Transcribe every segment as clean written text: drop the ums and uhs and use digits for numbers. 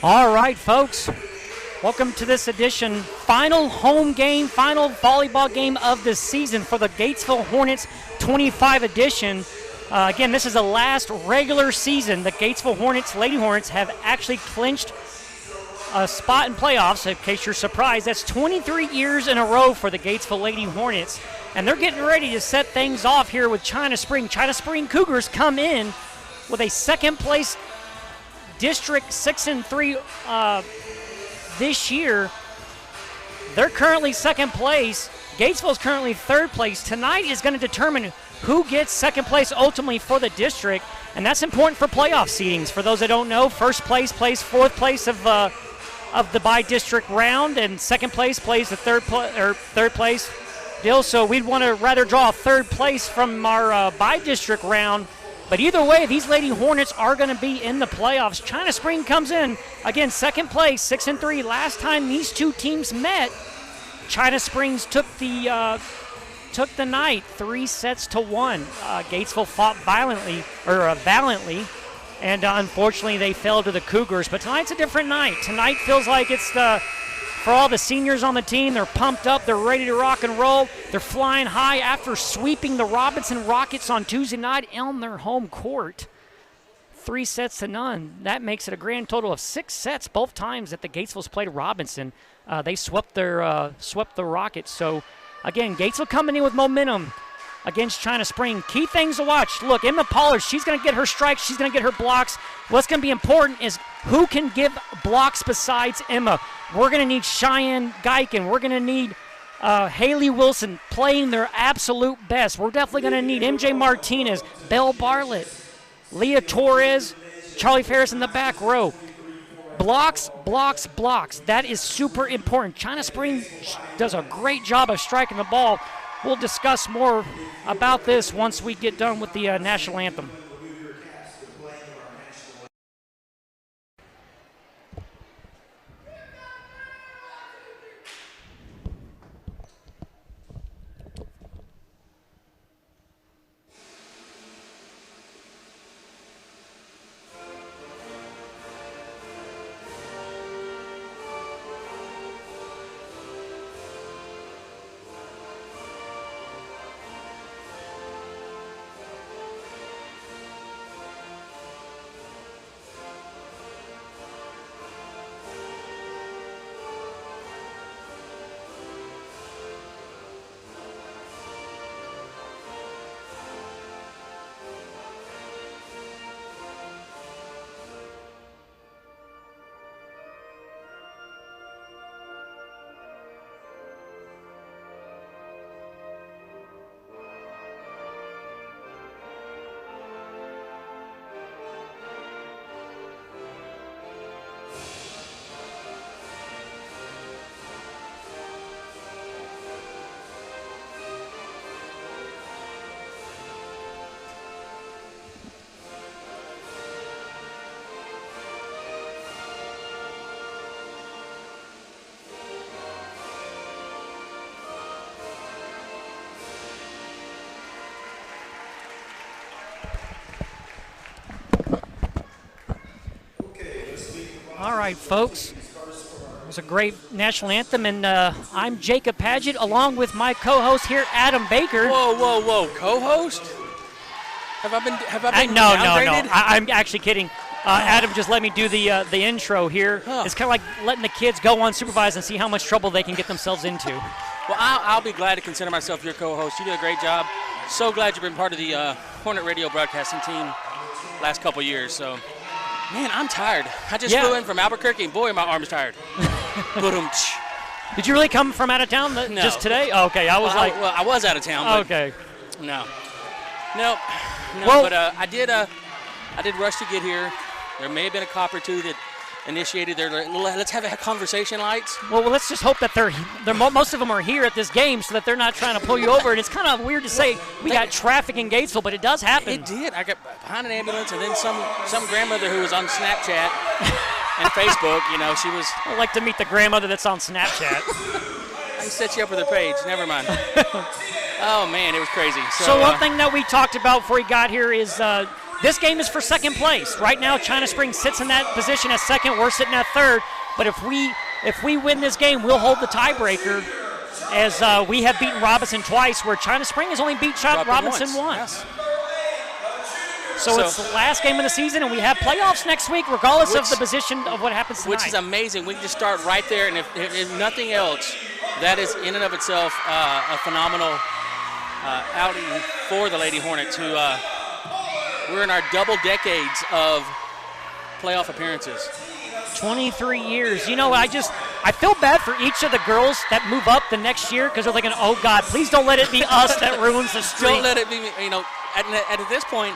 All right, folks. Welcome to this edition, final home game, final volleyball game of the season for the Gatesville Hornets 25 edition. Again, this is the last regular season. The Gatesville Hornets, Lady Hornets, have actually clinched a spot in playoffs. In case you're surprised, that's 23 years in a row for the Gatesville Lady Hornets. And they're getting ready to set things off here with China Spring. China Spring Cougars come in with a second-place district 6-3 this year. They're currently second place. Gatesville's currently third place. Tonight is going to determine who gets second place ultimately for the district, and that's important for playoff seedings. For those that don't know, first place plays fourth place of the by-district round, and second place plays the third place deal. So we'd want to rather draw third place from our by-district round. But either way, these Lady Hornets are going to be in the playoffs. China Spring comes in, again, second place, 6-3. Last time these two teams met, China Springs took the night 3-1. Gatesville fought valiantly, and unfortunately they fell to the Cougars. But tonight's a different night. Tonight feels like it's for all the seniors on the team. They're pumped up. They're ready to rock and roll. They're flying high after sweeping the Robinson Rockets on Tuesday night on their home court. 3-0. That makes it a grand total of 6 sets both times that the Gatesville's played Robinson. They swept the Rockets. So, again, Gatesville coming in with momentum against China Spring. Key things to watch. Look, Emma Pollard, she's going to get her strikes. She's going to get her blocks. What's going to be important is who can give blocks besides Emma. We're going to need Cheyenne Geiken. We're going to need Haley Wilson playing their absolute best. We're definitely going to need MJ Martinez, Belle Bartlett, Leah Torres, Charlie Ferris in the back row. Blocks, blocks, blocks. That is super important. China Spring does a great job of striking the ball. We'll discuss more about this once we get done with the national anthem. All right, folks. It was a great national anthem, and I'm Jacob Padgett, along with my co-host here, Adam Baker. Whoa! Co-host? Have I been No. downgraded? I'm actually kidding. Adam just let me do the intro here. Huh. It's kind of like letting the kids go unsupervised and see how much trouble they can get themselves into. Well, I'll be glad to consider myself your co-host. You did a great job. So glad you've been part of the Hornet Radio broadcasting team last couple years. So, man, I'm tired. I just flew in from Albuquerque, and boy, my arm's tired. Did you really come from out of town just today? Oh, okay, I was out of town. But okay. No. But I did rush to get here. There may have been a cop or two that initiated their let's have a conversation lights. Well, let's just hope that they're most of them are here at this game so that they're not trying to pull you over. And it's kind of weird to say we got traffic in Gatesville, but it does happen. It did. I got behind an ambulance, and then some grandmother who was on Snapchat and Facebook. You know, she was. I'd like to meet the grandmother that's on Snapchat. I can set you up with her page. Never mind. Oh man, it was crazy. So one thing that we talked about before we got here is this game is for second place. Right now, China Spring sits in that position as second. We're sitting at third. But if we win this game, we'll hold the tiebreaker, as we have beaten Robinson twice, where China Spring has only beat Robinson once. Yes. So it's the last game of the season, and we have playoffs next week, regardless of the position of what happens tonight. Which is amazing. We can just start right there, and if nothing else, that is in and of itself a phenomenal outing for the Lady Hornets, who we're in our double decades of playoff appearances. 23 years. You know, I feel bad for each of the girls that move up the next year, because they're thinking, oh, God, please don't let it be us that ruins the streak. Don't let it be, at this point,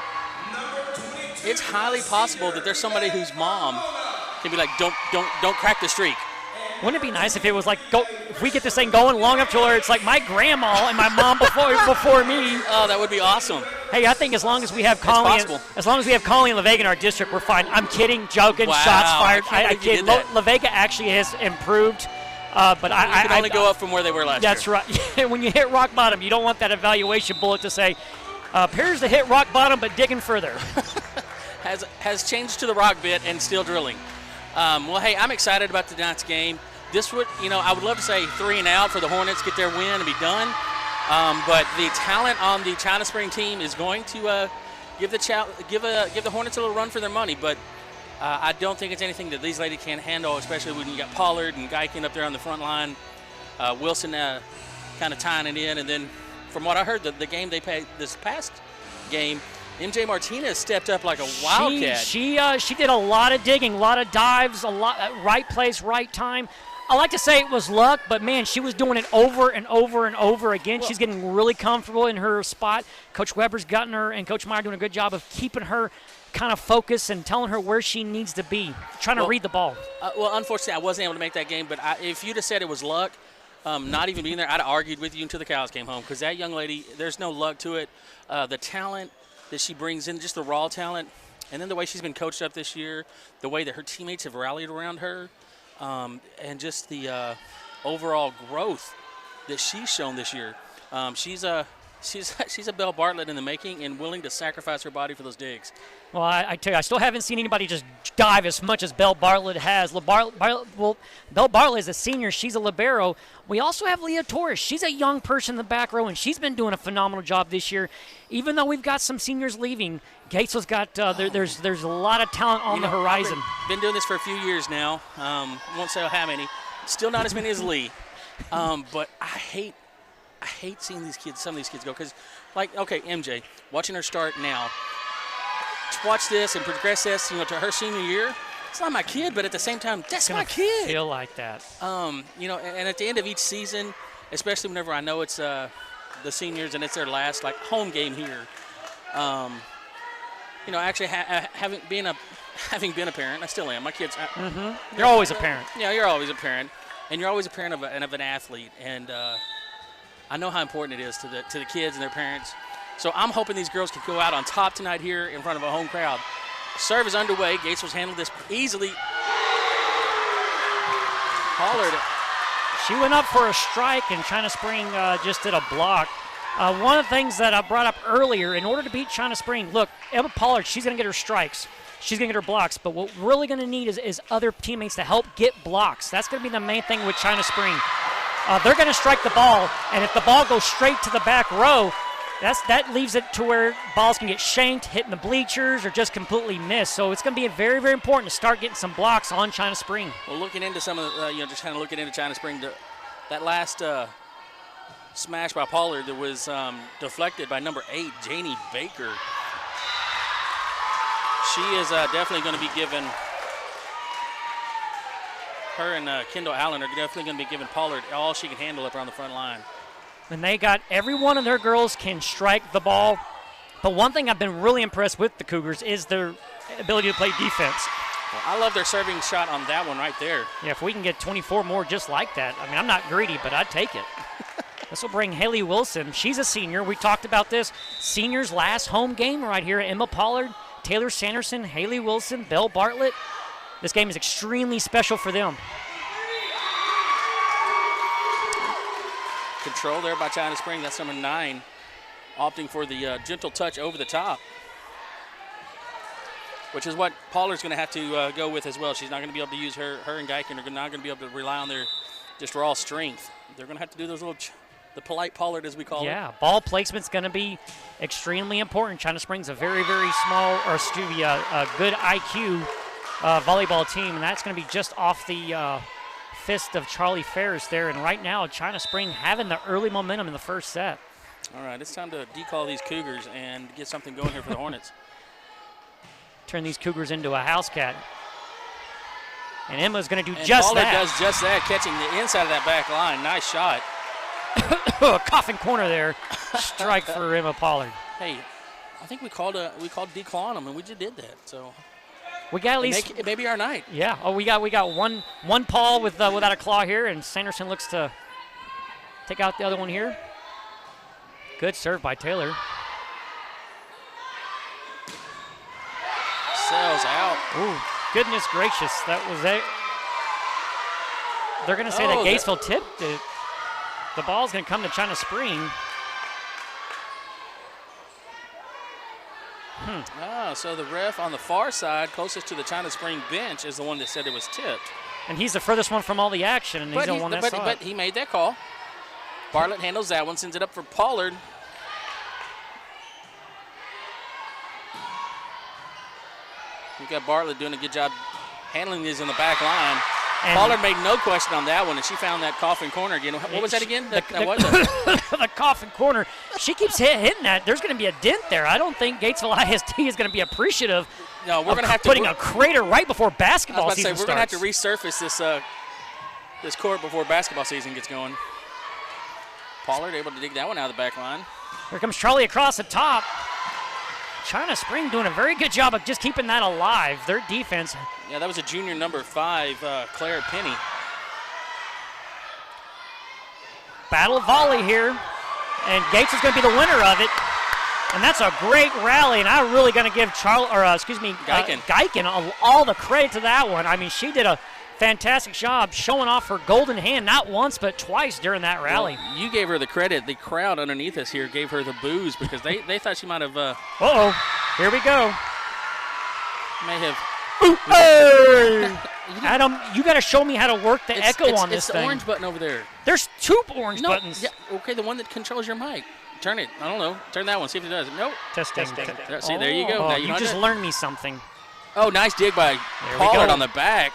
it's highly possible that there's somebody whose mom can be like, don't crack the streak. Wouldn't it be nice if it was like, if we get this thing going long enough to where it's like my grandma and my mom before me? Oh, that would be awesome. Hey, I think as long as we have Colleen and La Vega in our district, we're fine. I'm kidding, joking, shots fired. I kid. La Vega actually has improved, but I can only go up from where they were last year. That's right. When you hit rock bottom, you don't want that evaluation bullet to say, appears to hit rock bottom, but digging further. Has changed to the rock bit and still drilling. Well, hey, I'm excited about tonight's game. This would, I would love to say 3 and out for the Hornets, get their win and be done. But the talent on the China Spring team is going to give the Hornets a little run for their money. But I don't think it's anything that these ladies can't handle, especially when you got Pollard and Geiken up there on the front line. Wilson kind of tying it in, and then from what I heard, the game they played this past game, MJ Martinez stepped up like a wildcat. She did a lot of digging, a lot of dives, right place, right time. I like to say it was luck, but, man, she was doing it over and over and over again. She's getting really comfortable in her spot. Coach Weber's gotten her, and Coach Meyer doing a good job of keeping her kind of focused and telling her where she needs to be, trying to read the ball. Unfortunately, I wasn't able to make that game, but if you'd have said it was luck, not even being there, I'd have argued with you until the cows came home, because that young lady, there's no luck to it. The talent that she brings in, just the raw talent, and then the way she's been coached up this year, the way that her teammates have rallied around her, and just the overall growth that she's shown this year. She's a Belle Bartlett in the making, and willing to sacrifice her body for those digs. Well, I tell you, I still haven't seen anybody just dive as much as Belle Bartlett has. Belle Bartlett is a senior. She's a libero. We also have Leah Torres. She's a young person in the back row, and she's been doing a phenomenal job this year. Even though we've got some seniors leaving, Gatesville's got there's a lot of talent on the horizon. I've been doing this for a few years now. Won't say how many. Still not as many as Lee. But I hate seeing some of these kids go, because, like, okay, MJ, watching her start now, to watch this and progress this, to her senior year. It's not my kid, but at the same time, that's my kid. Feel like that. And at the end of each season, especially whenever I know it's the seniors and it's their last home game here. Actually having been a parent, I still am. My kids. You're always a parent. Yeah, you're always a parent, and you're always a parent of an athlete, and I know how important it is to the kids and their parents. So I'm hoping these girls can go out on top tonight here in front of a home crowd. Serve is underway. Gatesville's handled this easily. Pollard. She went up for a strike, and China Spring just did a block. One of the things that I brought up earlier, in order to beat China Spring, look, Emma Pollard, she's going to get her strikes. She's going to get her blocks. But what we're really going to need is other teammates to help get blocks. That's going to be the main thing with China Spring. They're going to strike the ball, and if the ball goes straight to the back row, that leaves it to where balls can get shanked, hitting the bleachers, or just completely missed. So it's going to be very, very important to start getting some blocks on China Spring. Well, looking into some of the, just kind of looking into China Spring, that last smash by Pollard that was deflected by number 8, Janie Baker. She is definitely going to be given. Her and Kendall Allen are definitely going to be giving Pollard all she can handle up around the front line. And they got every one of their girls can strike the ball. But one thing I've been really impressed with the Cougars is their ability to play defense. Well, I love their serving shot on that one right there. Yeah, if we can get 24 more just like that, I mean, I'm not greedy, but I'd take it. This will bring Haley Wilson. She's a senior. We talked about this. Seniors' last home game right here. Emma Pollard, Taylor Sanderson, Haley Wilson, Belle Bartlett. This game is extremely special for them. Control there by China Spring. That's number 9, opting for the gentle touch over the top. which is what Pollard's going to have to go with as well. She's not going to be able to use her and Geiken are not going to be able to rely on their just raw strength. They're going to have to do those little, the polite Pollard as we call it. Yeah, ball placement's going to be extremely important. China Spring's a very, very small, or excuse me, a good IQ volleyball team, and that's going to be just off the fist of Charlie Ferris there. And right now, China Spring having the early momentum in the first set. All right, it's time to decall these Cougars and get something going here for the Hornets. Turn these Cougars into a house cat. And Emma's going to do and just Pollard that. does just that, catching the inside of that back line. Nice shot. Coffin corner there. Strike for Emma Pollard. Hey, I think we called declaw on them, and we just did that. So we got at least it may be our night. Yeah. Oh, we got one Paul without a claw here, and Sanderson looks to take out the other one here. Good serve by Taylor. Sails out. Ooh, goodness gracious, that was it. They're going to say that Gatesville tipped it. The ball's going to come to China Spring. So the ref on the far side, closest to the China Spring bench, is the one that said it was tipped. And he's the furthest one from all the action, and he's the one that saw it. But he made that call. Bartlett handles that one, sends it up for Pollard. We've got Bartlett doing a good job handling these in the back line. And Pollard made no question on that one, and she found that coffin corner again. What was that again? The coffin corner. She keeps hitting that. There's going to be a dent there. I don't think Gatesville ISD is going to be appreciative we're going to have putting a crater right before basketball season starts. We're going to have to resurface this court before basketball season gets going. Pollard able to dig that one out of the back line. Here comes Charlie across the top. China Spring doing a very good job of just keeping that alive. Their defense. Yeah, that was a junior number 5, Claire Penny. Battle volley here, and Gates is going to be the winner of it. And that's a great rally, and I'm really going to give Geiken all the credit to that one. I mean, she did a fantastic job showing off her golden hand, not once but twice during that rally. Well, you gave her the credit. The crowd underneath us here gave her the boos because they thought she might have. Here we go. May have. Hey! Adam, you got to show me how to work the echo on this thing. It's the orange button over there. There's 2 orange buttons. Yeah, okay, the one that controls your mic. Turn it. I don't know. Turn that one. See if it does. Nope. Testing. See, there you go. Now you just learned me something. Oh, nice dig by Pollard on the back.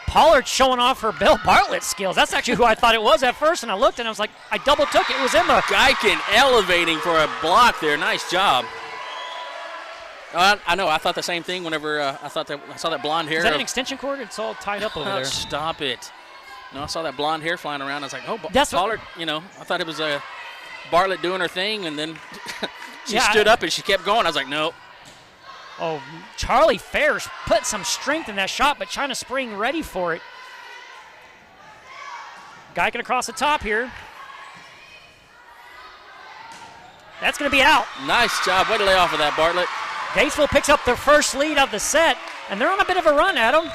Pollard showing off her Bill Bartlett skills. That's actually who I thought it was at first, and I looked and I was like, I double took it. It was Emma. Geiken elevating for a block there. Nice job. I know. I thought the same thing whenever I saw that blonde hair. Is that an extension cord? It's all tied up over there. Stop it. No, I saw that blonde hair flying around. I was like, Pollard, I thought it was Bartlett doing her thing, and then she stood up and she kept going. I was like, no. Oh, Charlie Ferris put some strength in that shot, but China Spring ready for it. Geiken across the top here. That's going to be out. Nice job. Way to lay off of that, Bartlett. Gatesville picks up their first lead of the set, and they're on a bit of a run, Adam.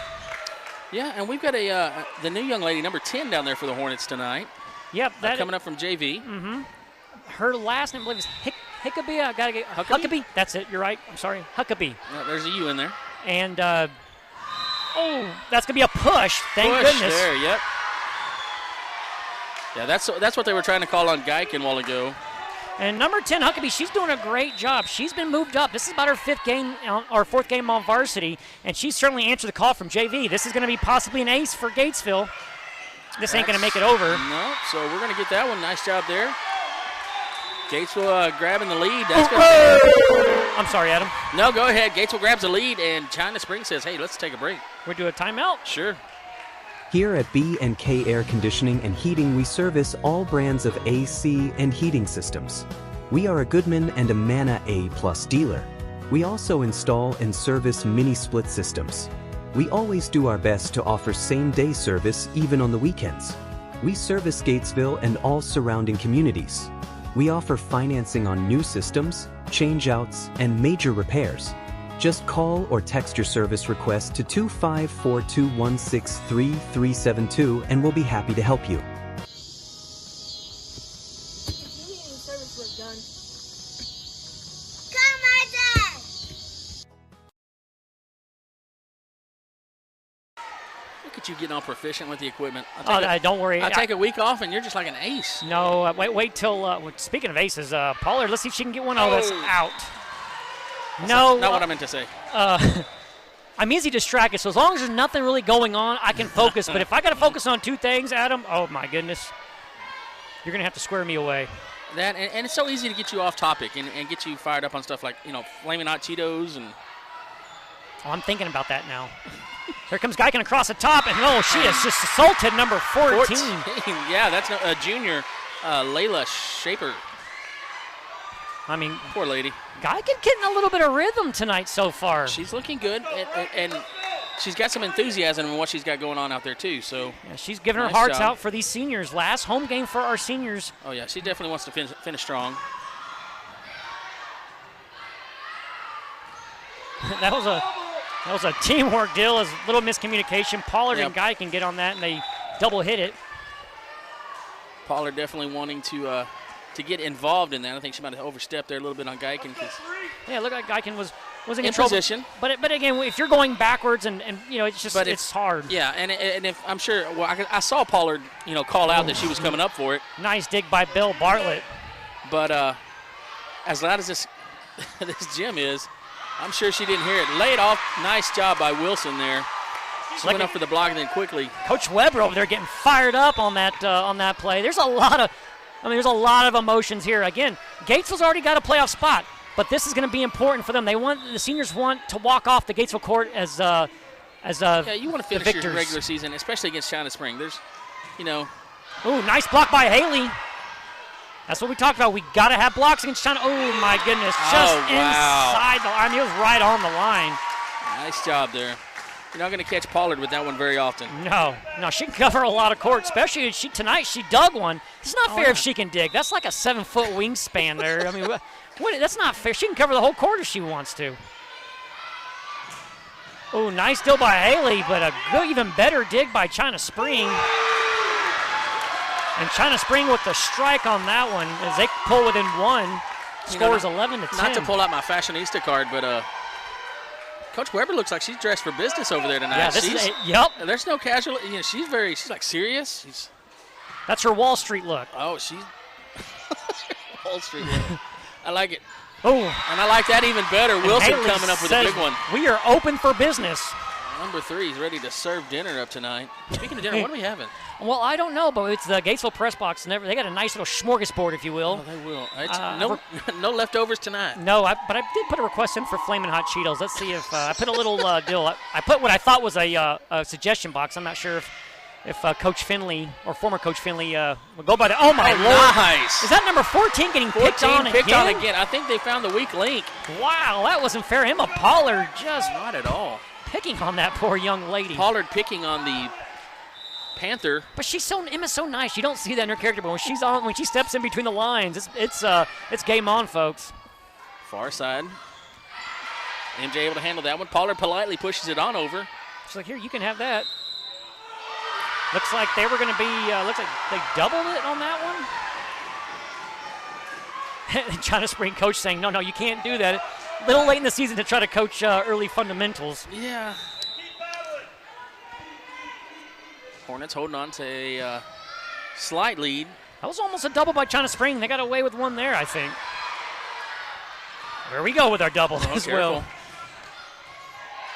Yeah, and we've got the new young lady, number 10, down there for the Hornets tonight. Yep. Coming up from JV. Mm-hmm. Her last name, I believe, is Huckabee. I gotta get Huckabee. That's it. You're right. I'm sorry, Huckabee. Yeah, there's a U in there. And that's gonna be a push. Thank goodness. There. Yep. Yeah, that's what they were trying to call on Geiken a while ago. And number 10, Huckabee, she's doing a great job. She's been moved up. This is about her 4th game on varsity, and she's certainly answered the call from JV. This is going to be possibly an ace for Gatesville. This ain't going to make it over. No, so we're going to get that one. Nice job there. Gatesville grabbing the lead. I'm sorry, Adam. No, go ahead. Gatesville grabs the lead, and China Spring says, hey, let's take a break. We do a timeout? Sure. Here at B&K Air Conditioning and Heating, we service all brands of AC and heating systems. We are a Goodman and a Manna A+ dealer. We also install and service mini-split systems. We always do our best to offer same-day service even on the weekends. We service Gatesville and all surrounding communities. We offer financing on new systems, change-outs, and major repairs. Just call or text your service request to 254-216-3372 and we'll be happy to help you. Look at you getting all proficient with the equipment. Don't worry. I take a week off, and you're just like an ace. No, wait till. Speaking of aces, Pollard, let's see if she can get one. Oh, that's out. That's no. Not what I meant to say. I'm easy distracted, so as long as there's nothing really going on, I can focus. But if I got to focus on two things, Adam, oh, my goodness, you're going to have to square me away. That and it's so easy to get you off topic and get you fired up on stuff like, Flaming Hot Cheetos. And Oh, I'm thinking about that now. Here comes Geiken across the top, and she has just assaulted number 14. Yeah, that's a junior, Layla Shaper. I mean, poor lady. Geiken getting a little bit of rhythm tonight so far. She's looking good, and she's got some enthusiasm in what she's got going on out there, too. So yeah, she's giving her hearts out for these seniors. Last home game for our seniors. Oh, yeah, she definitely wants to finish strong. That was a teamwork deal. It was a little miscommunication. Pollard and Geiken get on that, and they double hit it. Pollard definitely wanting to get involved in that. I think she might have overstepped there a little bit on Geiken. Yeah, look like Geiken was in in control. Position. But again, if you're going backwards and it's just it's hard. Yeah, and if I'm sure, I saw Pollard call out that she was coming up for it. Nice dig by Bill Bartlett. But as loud as this gym is, I'm sure she didn't hear it. Laid off. Nice job by Wilson there. She went up for the block and then quickly. Coach Weber over there getting fired up on that play. There's a lot of emotions here. Again, Gatesville's already got a playoff spot, but this is going to be important for them. The seniors want to walk off the Gatesville court as yeah, you want to finish victors. your regular season, especially against China Spring. There's, Ooh, nice block by Haley. That's what we talked about. We got to have blocks against China. Oh, my goodness. Just inside the line. He was right on the line. Nice job there. You're not going to catch Pollard with that one very often. No, she can cover a lot of court, especially tonight she dug one. It's not fair if she can dig. That's like a 7-foot wingspan there. I mean, that's not fair. She can cover the whole court if she wants to. Oh, nice deal by Haley, but a good, even better dig by China Spring. And China Spring with the strike on that one as they pull within one. Scores 11-10. Not to pull out my fashionista card, but Coach Weber looks like she's dressed for business over there tonight. Yeah, There's no casual. She's like serious. That's her Wall Street look. Oh, she's Wall Street look. I like it. Oh, and I like that even better. Wilson coming up with a big one. We are open for business. Number 3 is ready to serve dinner up tonight. Speaking of dinner, what are we having? Well, I don't know, but it's the Gatesville Press Box. They got a nice little smorgasbord, if you will. Oh, they will. No leftovers tonight. No, but I did put a request in for Flamin' Hot Cheetos. Let's see if I put a little deal. I put what I thought was a suggestion box. I'm not sure if Coach Finley or former Coach Finley will go by that. Oh, my Lord. Nice. Is that number 14 getting picked on again? I think they found the weak link. Wow, that wasn't fair. Emma Pollard just not at all picking on that poor young lady. Pollard picking on the Panther. But Emma's so nice. You don't see that in her character, but when she steps in between the lines, it's game on, folks. Far side. MJ able to handle that one. Pollard politely pushes it on over. She's like, here, you can have that. Looks like they were going to be, looks like they doubled it on that one. China Spring coach saying, no, you can't do that. A little late in the season to try to coach early fundamentals. Yeah. Hornets holding on to a slight lead. That was almost a double by China Spring. They got away with one there, I think. There we go with our double as well.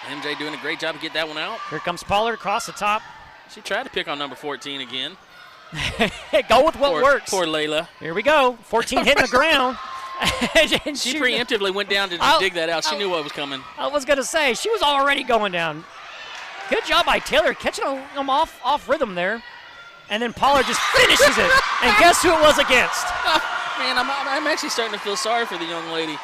MJ doing a great job to get that one out. Here comes Pollard across the top. She tried to pick on number 14 again. Go with what works. Poor Layla. Here we go. 14 hitting the ground. and she preemptively went down to dig that out. She knew what was coming. I was going to say, she was already going down. Good job by Taylor catching them off rhythm there. And then Pollard just finishes it. And guess who it was against? Man, I'm actually starting to feel sorry for the young lady.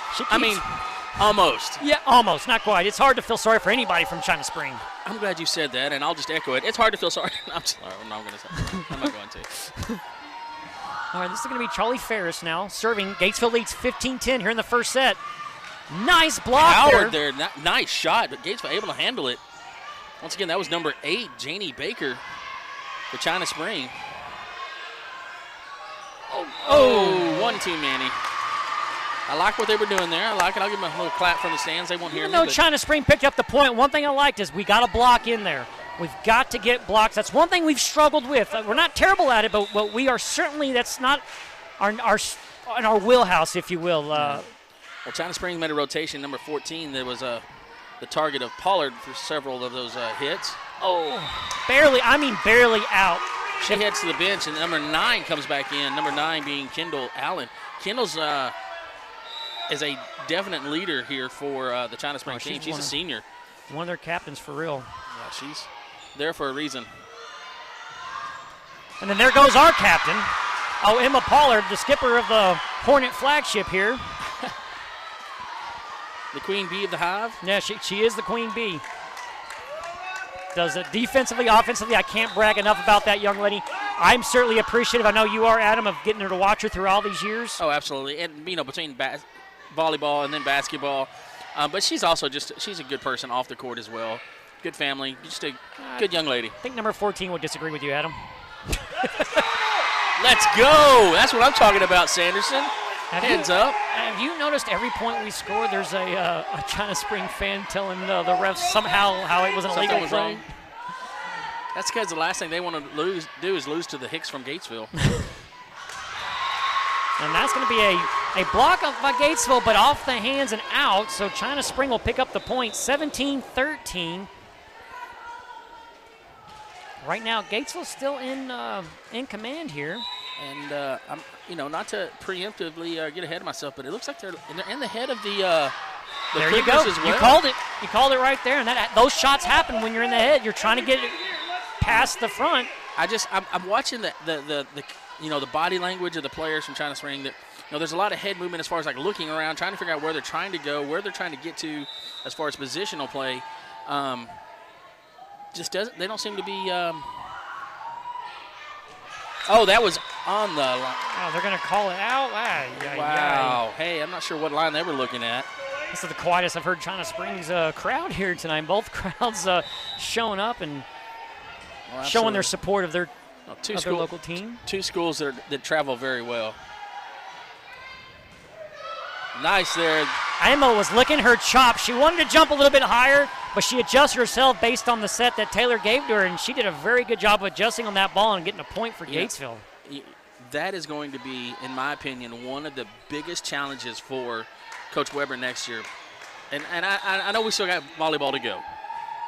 Almost. Yeah, almost. Not quite. It's hard to feel sorry for anybody from China Spring. I'm glad you said that, and I'll just echo it. It's hard to feel sorry. I'm sorry. I'm not going to say that. I'm not going to. All right, this is going to be Charlie Ferris now serving. Gatesville leads 15-10 here in the first set. Nice block Howard there. Nice shot, but Gatesville able to handle it. Once again, that was number 8, Janie Baker for China Spring. Oh, one too many. I like what they were doing there. I like it. I'll give them a little clap from the stands. They won't hear me. Even though China Spring picked up the point, one thing I liked is we got a block in there. We've got to get blocks. That's one thing we've struggled with. We're not terrible at it, but we are certainly, that's not in our wheelhouse, if you will. Well, China Spring made a rotation. Number 14, there was the target of Pollard for several of those hits. Oh, barely out. She heads to the bench, and number 9 comes back in, number 9 being Kendall Allen. Kendall's is a definite leader here for the China Spring team. She's a senior. One of their captains for real. Yeah, she's there for a reason. And then there goes our captain. Oh, Emma Pollard, the skipper of the Hornet flagship here. The queen bee of the hive? Yeah, she is the queen bee. Does it defensively, offensively. I can't brag enough about that young lady. I'm certainly appreciative. I know you are, Adam, of getting her to watch her through all these years. Oh, absolutely. And, between volleyball and then basketball. But she's also she's a good person off the court as well. Good family. Just a good young lady. I think number 14 would disagree with you, Adam. Let's go. That's what I'm talking about, Sanderson. Heads up. Have you noticed every point we score, there's a China Spring fan telling the refs somehow how it was an illegal play? Wrong. That's because the last thing they want to do is lose to the Hicks from Gatesville. And that's going to be a block by Gatesville, but off the hands and out. So China Spring will pick up the point, 17-13. Right now, Gatesville's still in command here. And I'm, not to preemptively get ahead of myself, but it looks like they're in the head of the there you go. As well. You called it. You called it right there. And those shots happen when you're in the head. You're trying to get it past the front. I'm watching the body language of the players from China Spring. That there's a lot of head movement as far as like looking around, trying to figure out where they're trying to go, where they're trying to get to, as far as positional play. They don't seem to be. Oh, that was on the line. Oh, they're going to call it out? Wow. Hey, I'm not sure what line they were looking at. This is the quietest I've heard China Springs crowd here tonight. Both crowds showing up and showing their support of their local team. Two schools that travel very well. Nice there. Emma was licking her chops. She wanted to jump a little bit higher, but she adjusted herself based on the set that Taylor gave to her, and she did a very good job of adjusting on that ball and getting a point for Gatesville. That is going to be, in my opinion, one of the biggest challenges for Coach Weber next year. And I know we still got volleyball to go.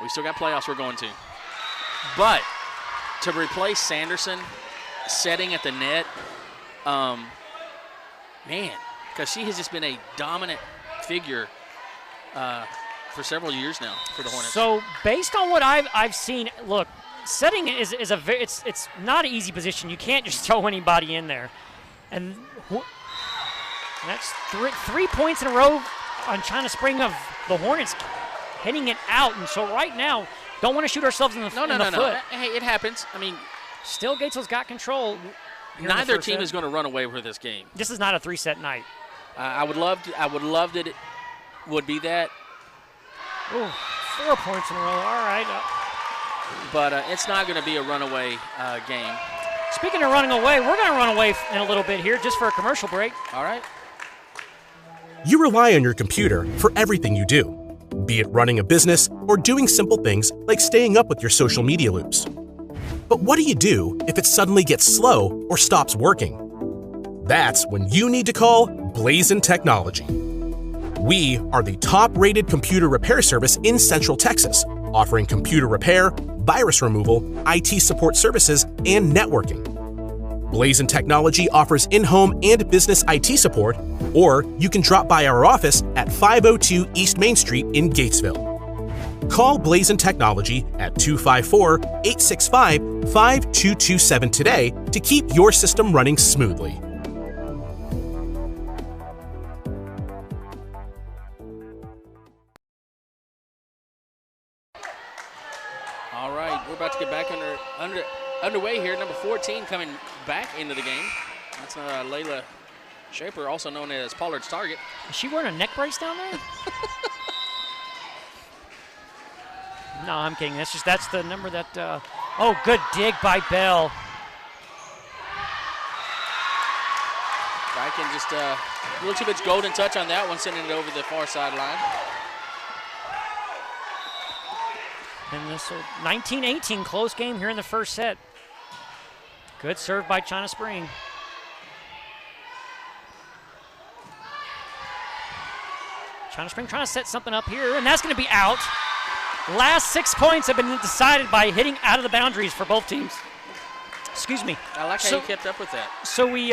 We still got playoffs we're going to. But to replace Sanderson setting at the net, man, because she has just been a dominant figure for several years now for the Hornets. So based on what I've seen, look, setting is it's not an easy position. You can't just throw anybody in there, and that's three points in a row on China Spring of the Hornets hitting it out. And so right now, don't want to shoot ourselves in the foot. No. Hey, it happens. I mean, still Gatesville's got control. Neither team is going to run away with this game. This is not a 3-set night. I would love that it would be that. Ooh, 4 points in a row. All right. But it's not going to be a runaway game. Speaking of running away, we're going to run away in a little bit here just for a commercial break. All right. You rely on your computer for everything you do, be it running a business or doing simple things like staying up with your social media loops. But what do you do if it suddenly gets slow or stops working? That's when you need to call Blazin Technology. We are the top-rated computer repair service in Central Texas, offering computer repair, virus removal, IT support services, and networking. Blazin Technology offers in-home and business IT support, or you can drop by our office at 502 East Main Street in Gatesville. Call Blazin Technology at 254-865-5227 today to keep your system running smoothly. All right, we're about to get back underway here. Number 14 coming back into the game. That's Layla Shaper, also known as Pollard's target. Is she wearing a neck brace down there? No, I'm kidding. That's the number that. Oh, good dig by Bell. Back in just a little too much golden touch on that one, sending it over the far sideline. And this 19-18, close game here in the first set. Good serve by China Spring. China Spring trying to set something up here, and that's going to be out. Last 6 points have been decided by hitting out of the boundaries for both teams. Excuse me. I like how you kept up with that. So we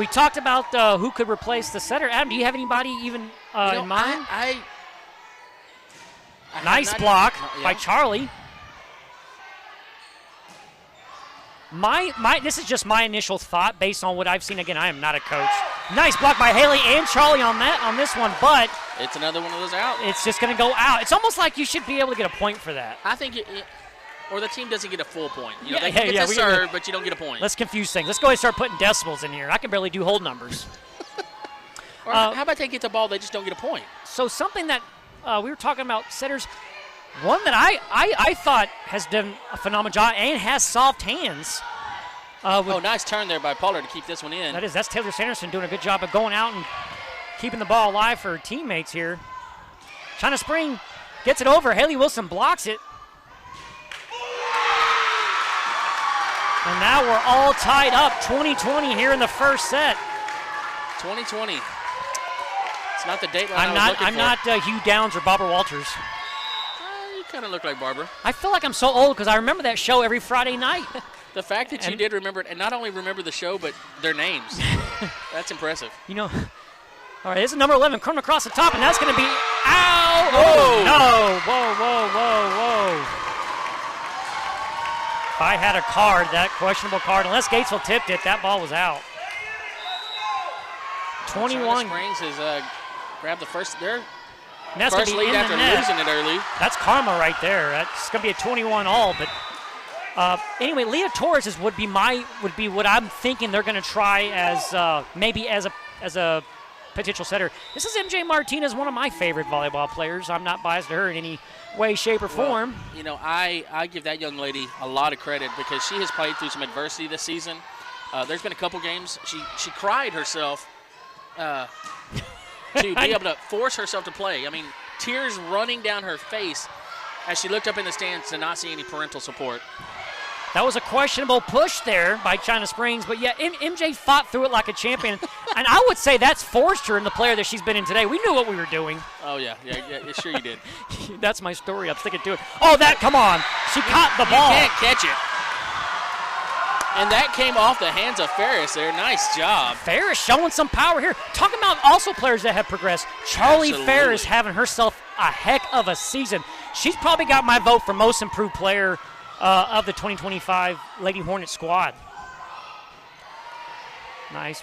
talked about who could replace the setter. Adam, do you have anybody even in mind? Nice block by Charlie. This is just my initial thought based on what I've seen. Again, I am not a coach. Nice block by Haley and Charlie on this one, but it's another one of those out. It's just going to go out. It's almost like you should be able to get a point for that. I think or the team doesn't get a full point. You know, they can get the serve, but you don't get a point. Let's confuse things. Let's go ahead and start putting decimals in here. I can barely do whole numbers. Or how about they get the ball, they just don't get a point? So something that we were talking about setters, one that I thought has done a phenomenal job and has soft hands. Nice turn there by Pollard to keep this one in. That's Taylor Sanderson doing a good job of going out and keeping the ball alive for her teammates here. China Spring gets it over. Haley Wilson blocks it. And now we're all tied up, 20-20 here in the first set. 20-20. It's not the date line I'm not Hugh Downs or Barbara Walters. You kind of look like Barbara. I feel like I'm so old because I remember that show every Friday night. The fact that you did remember it, and not only remember the show, but their names. That's impressive. You know, all right, this is number 11 coming across the top, and that's going to be out. Whoa. No. Whoa. If I had a card, that questionable card, unless Gatesville tipped it, that ball was out. 21. China Springs has grabbed the first lead after losing it early. That's karma right there. That's going to be a 21 all, but anyway, Leah Torres would be what I'm thinking they're going to try as maybe as a potential setter. This is MJ Martinez, one of my favorite volleyball players. I'm not biased to her in any way, shape, or form. You know, I give that young lady a lot of credit because she has played through some adversity this season. There's been a couple games she cried herself to be able to force herself to play. I mean, tears running down her face as she looked up in the stands to not see any parental support. That was a questionable push there by China Springs, but yeah, MJ fought through it like a champion. And I would say that's forced her in the player that she's been in today. We knew what we were doing. Oh, yeah, sure you did. That's my story. I'm sticking to it. Oh, come on. She caught the ball. You can't catch it. And that came off the hands of Ferris there. Nice job. Ferris showing some power here. Talking about also players that have progressed. Charlie Ferris having herself a heck of a season. She's probably got my vote for most improved player of the 2025 Lady Hornet squad. Nice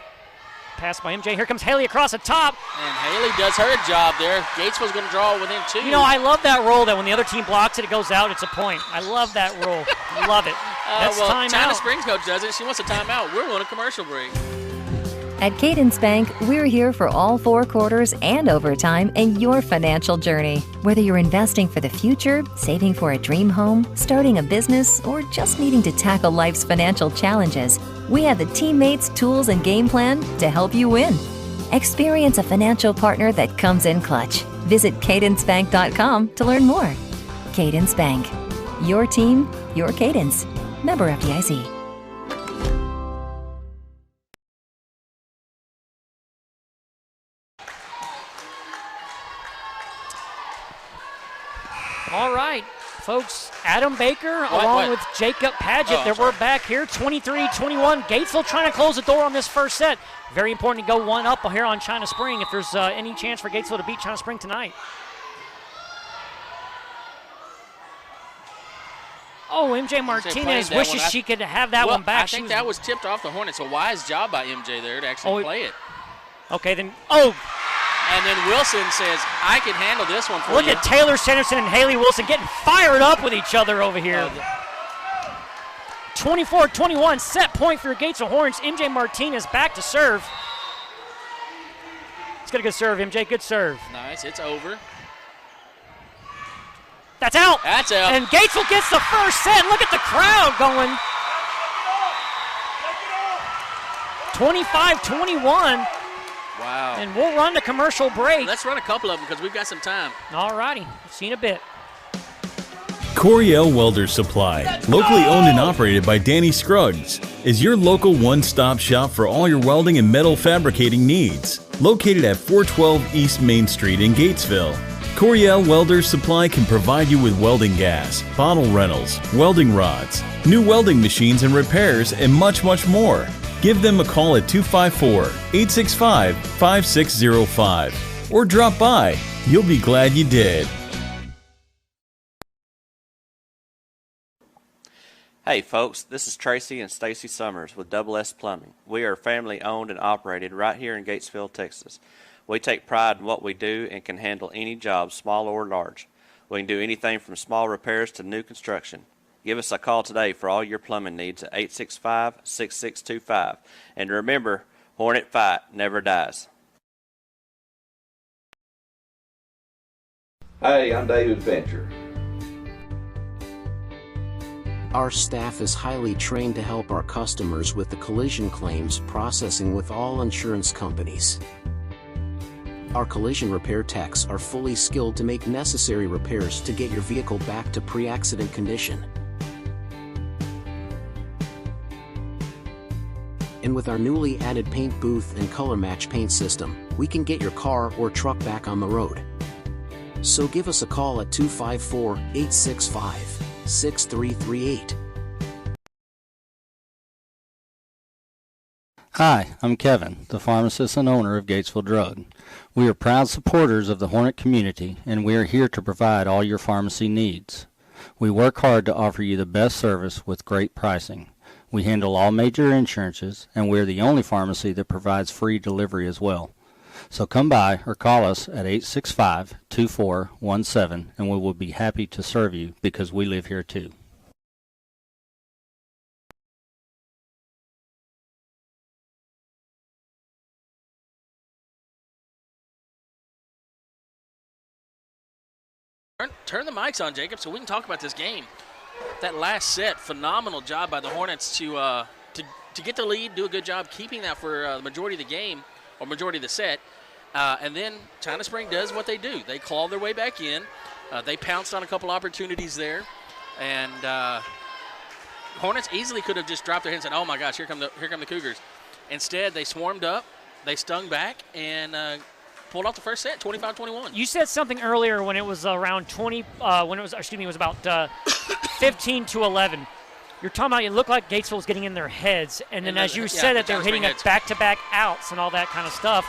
pass by MJ. Here comes Haley across the top. And Haley does her job there. Gatesville's going to draw within 2. You know, I love that rule that when the other team blocks it, it goes out. It's a point. I love that rule. Love it. That's timeout. China Springs coach does it. She wants a timeout. We're on a commercial break. At Cadence Bank, we're here for all 4 quarters and overtime in your financial journey. Whether you're investing for the future, saving for a dream home, starting a business, or just needing to tackle life's financial challenges, we have the teammates, tools, and game plan to help you win. Experience a financial partner that comes in clutch. Visit cadencebank.com to learn more. Cadence Bank. Your team, your cadence. Member FDIC. All right, folks, Adam Baker along with Jacob Padgett. We're back here, 23-21. Gatesville trying to close the door on this first set. Very important to go one up here on China Spring if there's any chance for Gatesville to beat China Spring tonight. Oh, MJ Martinez wishes she could have that one back. I think that was tipped off the Hornets. A wise job by MJ there to actually play it. Okay, then. And then Wilson says, I can handle this one for you. Look at Taylor Sanderson and Haley Wilson getting fired up with each other over here. 24-21, set point for Gatesville Hornets. MJ Martinez back to serve. Let's get a good serve, MJ. Good serve. Nice. It's over. That's out. That's out. And Gatesville gets the first set. Look at the crowd going. 25-21. Wow. And we'll run the commercial break. Let's run a couple of them because we've got some time. All righty. See you in a bit. Coriel Welder Supply, locally owned and operated by Danny Scruggs, is your local one-stop shop for all your welding and metal fabricating needs. Located at 412 East Main Street in Gatesville, Coriel Welder Supply can provide you with welding gas, bottle rentals, welding rods, new welding machines and repairs, and much, much more. Give them a call at 254-865-5605 or drop by. You'll be glad you did. Hey folks, this is Tracy and Stacy Summers with Double S Plumbing. We are family owned and operated right here in Gatesville, Texas. We take pride in what we do and can handle any job, small or large. We can do anything from small repairs to new construction. Give us a call today for all your plumbing needs at 865-6625. And remember, Hornet Fight never dies. Hey, I'm David Fincher. Our staff is highly trained to help our customers with the collision claims processing with all insurance companies. Our collision repair techs are fully skilled to make necessary repairs to get your vehicle back to pre-accident condition. And with our newly added paint booth and color match paint system, we can get your car or truck back on the road. So give us a call at 254-865-6338. Hi, I'm Kevin, the pharmacist and owner of Gatesville Drug. We are proud supporters of the Hornet community, and we are here to provide all your pharmacy needs. We work hard to offer you the best service with great pricing. We handle all major insurances, and we're the only pharmacy that provides free delivery as well. So come by or call us at 865-2417, and we will be happy to serve you because we live here too. Turn the mics on, Jacob, so we can talk about this game. That last set, phenomenal job by the Hornets to get the lead, do a good job keeping that for the majority of the game or majority of the set. And then China Spring does what they do. They claw their way back in. They pounced on a couple opportunities there. And Hornets easily could have just dropped their head and said, oh, my gosh, here come the Cougars. Instead, they swarmed up, they stung back, and pulled off the first set, 25-21. You said something earlier when it was around 20, when it was about 15-11. You're talking about it looked like Gatesville was getting in their heads, and then as you said that they were hitting back-to-back outs and all that kind of stuff.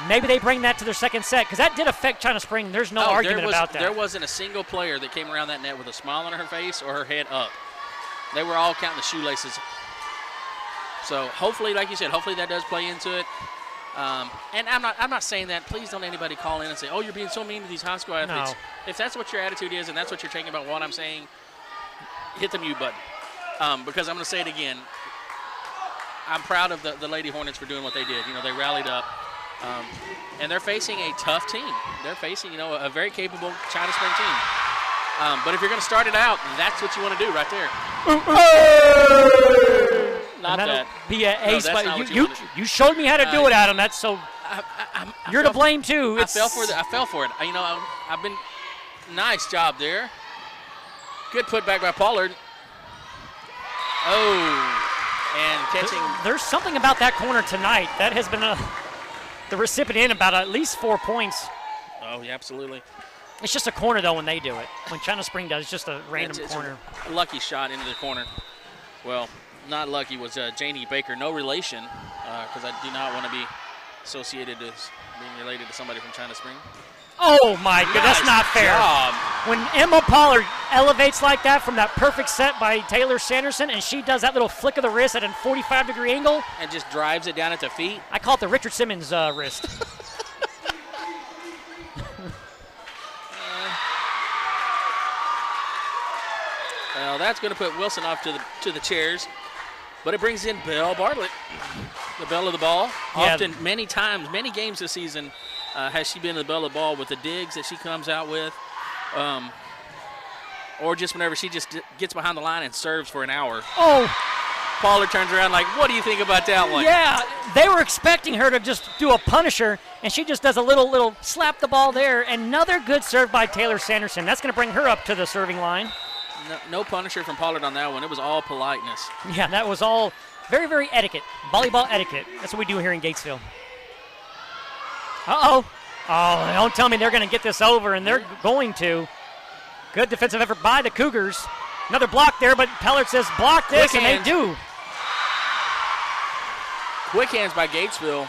Maybe they bring that to their second set because that did affect China Spring. There's no argument about that. There wasn't a single player that came around that net with a smile on her face or her head up. They were all counting the shoelaces. So hopefully, like you said, hopefully that does play into it. And I'm not saying that. Please don't anybody call in and say, oh, you're being so mean to these high school athletes. No. If that's what your attitude is and that's what you're taking about what I'm saying, hit the mute button. Because I'm going to say it again. I'm proud of the Lady Hornets for doing what they did. You know, they rallied up. And they're facing a tough team. They're facing, a very capable China Spring team. But if you're going to start it out, that's what you want to do right there. Not that. Be an ace, but you showed me how to do it, Adam. That's so. You're to blame too. I fell for it. I've been. Nice job there. Good putback by Pollard. Oh, and catching. There's something about that corner tonight that has been the recipient about at least 4 points. Oh, yeah, absolutely. It's just a corner, though, when they do it. When China Spring does, it's just a random corner. A lucky shot into the corner. Well, not lucky was Janie Baker. No relation, because I do not want to be associated as being related to somebody from China Spring. Oh, my God, that's not fair. Job. When Emma Pollard elevates like that from that perfect set by Taylor Sanderson, and she does that little flick of the wrist at a 45-degree angle. And just drives it down at the feet. I call it the Richard Simmons wrist. Well, that's going to put Wilson off to the chairs. But it brings in Belle Bartlett, the belle of the ball. Often, many times, many games this season, has she been the belle of the ball with the digs that she comes out with. Or just whenever she just gets behind the line and serves for an hour. Oh, Pollard turns around like, what do you think about that one? Yeah, they were expecting her to just do a punisher, and she just does a little slap the ball there. Another good serve by Taylor Sanderson. That's going to bring her up to the serving line. No punisher from Pollard on that one. It was all politeness. Yeah, that was all very, very etiquette. Volleyball etiquette. That's what we do here in Gatesville. Uh-oh. Oh, don't tell me they're going to get this over, and they're going to. Good defensive effort by the Cougars. Another block there, but Pollard says block this, and they do. Quick hands by Gatesville.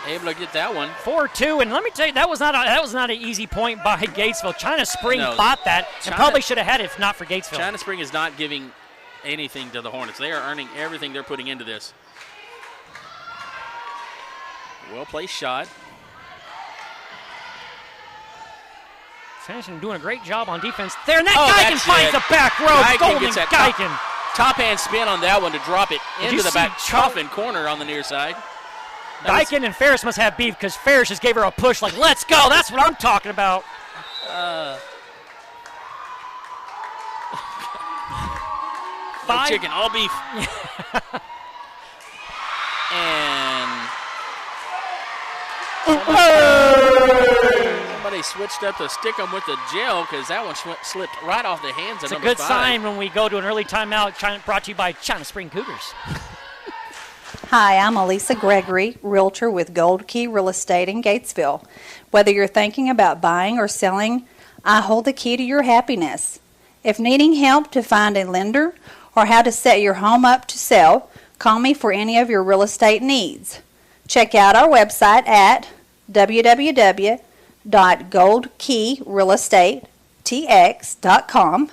Able to get that one. 4-2, and let me tell you, that was not an easy point by Gatesville. China Spring fought that and probably should have had it if not for Gatesville. China Spring is not giving anything to the Hornets. They are earning everything they're putting into this. Well-placed shot. Sanderson doing a great job on defense there, and that Guykin finds the back row. Golden Guykin. Top hand spin on that one to drop it into the back coffin corner on the near side. Guykin and Ferris must have beef because Ferris just gave her a push like, let's go. That's what I'm talking about. No chicken, all beef. And somebody switched up to stick them with the gel because that one slipped right off the hands of number 5. It's a good sign when we go to an early timeout, brought to you by China Spring Cougars. Hi, I'm Elisa Gregory, realtor with Gold Key Real Estate in Gatesville. Whether you're thinking about buying or selling, I hold the key to your happiness. If needing help to find a lender or how to set your home up to sell, call me for any of your real estate needs. Check out our website at www.goldkeyrealestatetx.com.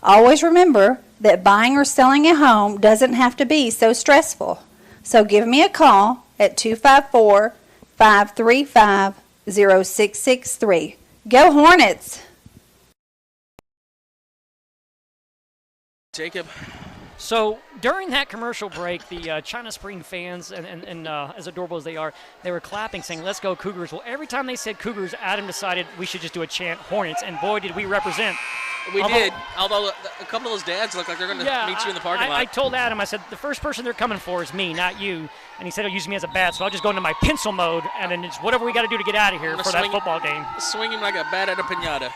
Always remember that buying or selling a home doesn't have to be so stressful. So give me a call at 254-535-0663. Go Hornets! Jacob. So during that commercial break, the China Spring fans, and as adorable as they are, they were clapping, saying, let's go Cougars. Well, every time they said Cougars, Adam decided we should just do a chant, Hornets, and boy, did we represent. We did, although a couple of those dads look like they're going to meet you in the parking lot. I told Adam, I said, the first person they're coming for is me, not you. And he said he'll use me as a bat, so I'll just go into my pencil mode, and then it's whatever we got to do to get out of here for that football game. Swing him like a bat at a piñata.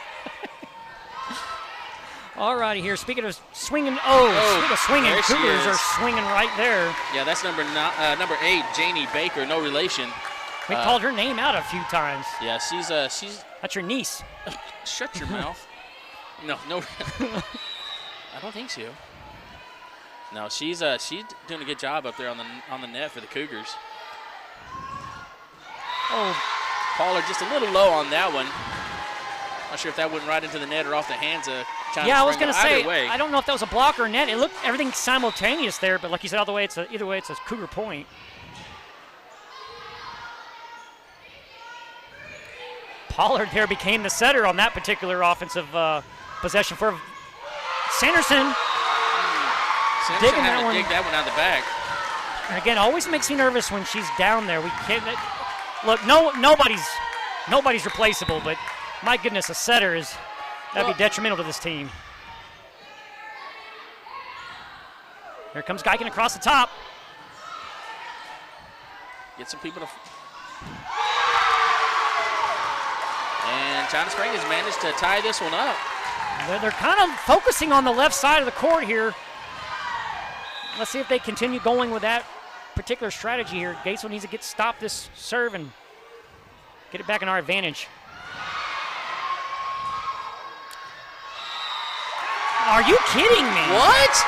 All righty here. Speaking of swinging, swinging, Cougars are swinging right there. Yeah, that's number 8, Janie Baker, no relation. We called her name out a few times. Yeah, she's. That's your niece. Shut your mouth. No. I don't think so. No, she's doing a good job up there on the net for the Cougars. Oh, Pollard just a little low on that one. Not sure if that went right into the net or off the hands of China Spring. I was going to say, way. I don't know if that was a block or a net. It looked everything simultaneous there, but like you said, either way, it's a Cougar point. Pollard there became the setter on that particular offensive possession for Sanderson. Sanderson had to dig that one out the back. And again, always makes me nervous when she's down there. We can't look. Nobody's replaceable, but my goodness, a setter that'd be detrimental to this team. Here comes Guykin across the top. Get some people to. And China Spring has managed to tie this one up. They're kind of focusing on the left side of the court here. Let's see if they continue going with that particular strategy here. Gatesville needs to stop this serve and get it back in our advantage. Are you kidding me? What?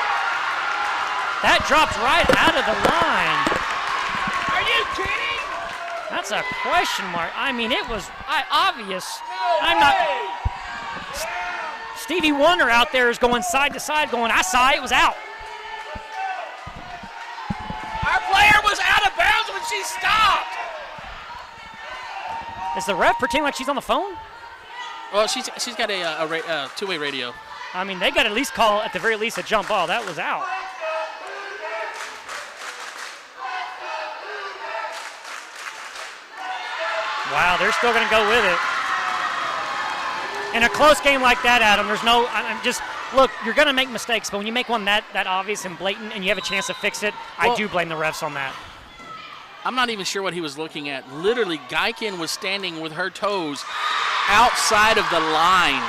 That dropped right out of the line. Are you kidding? That's a question mark. I mean, it was obvious. Stevie Wonder out there is going side to side going, I saw it was out. Our player was out of bounds when she stopped. Is the ref pretending like she's on the phone? Well, she's got a two-way radio. I mean, they got to at least call, at the very least, a jump ball. That was out. Wow, they're still going to go with it. In a close game like that, Adam, there's no, Look, you're going to make mistakes, but when you make one that obvious and blatant and you have a chance to fix it, I do blame the refs on that. I'm not even sure what he was looking at. Literally, Geiken was standing with her toes outside of the line,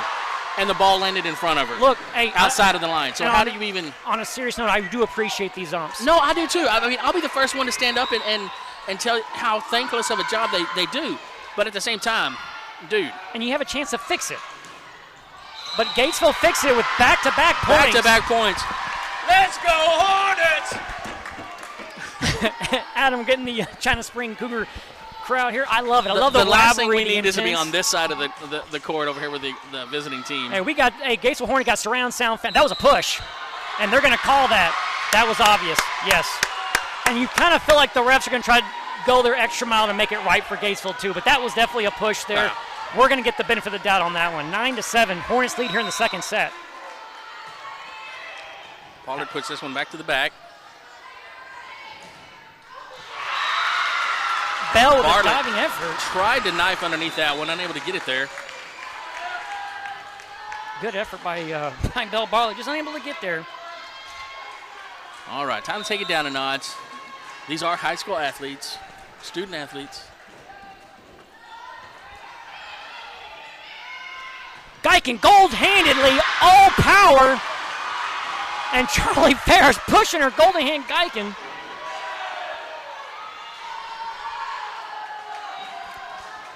and the ball landed in front of her. Look, hey, outside of the line. So how do you even? On a serious note, I do appreciate these umps. No, I do too. I mean, I'll be the first one to stand up and tell you how thankless of a job they do. But at the same time, dude. And you have a chance to fix it. But Gatesville fixed it with back-to-back points. Back-to-back points. Let's go, Hornets! Adam getting the China Spring Cougar crowd here. I love it. I love the last thing we rivalry, need is to be on this side of the court over here with the visiting team. Hey, Gatesville Hornet got surround sound. That was a push, and they're going to call that. That was obvious, yes. And you kind of feel like the refs are going to try to go their extra mile to make it right for Gatesville too, but that was definitely a push there. Wow. We're going to get the benefit of the doubt on that one. 9-7, Hornets lead here in the second set. Pollard puts this one back to the back. Bell with a diving effort. Tried to knife underneath that one, unable to get it there. Good effort by Bell Barley, just unable to get there. All right, time to take it down a notch. These are high school athletes, student athletes. Geiken gold-handedly, all power. And Charlie Ferris pushing her golden hand Geiken.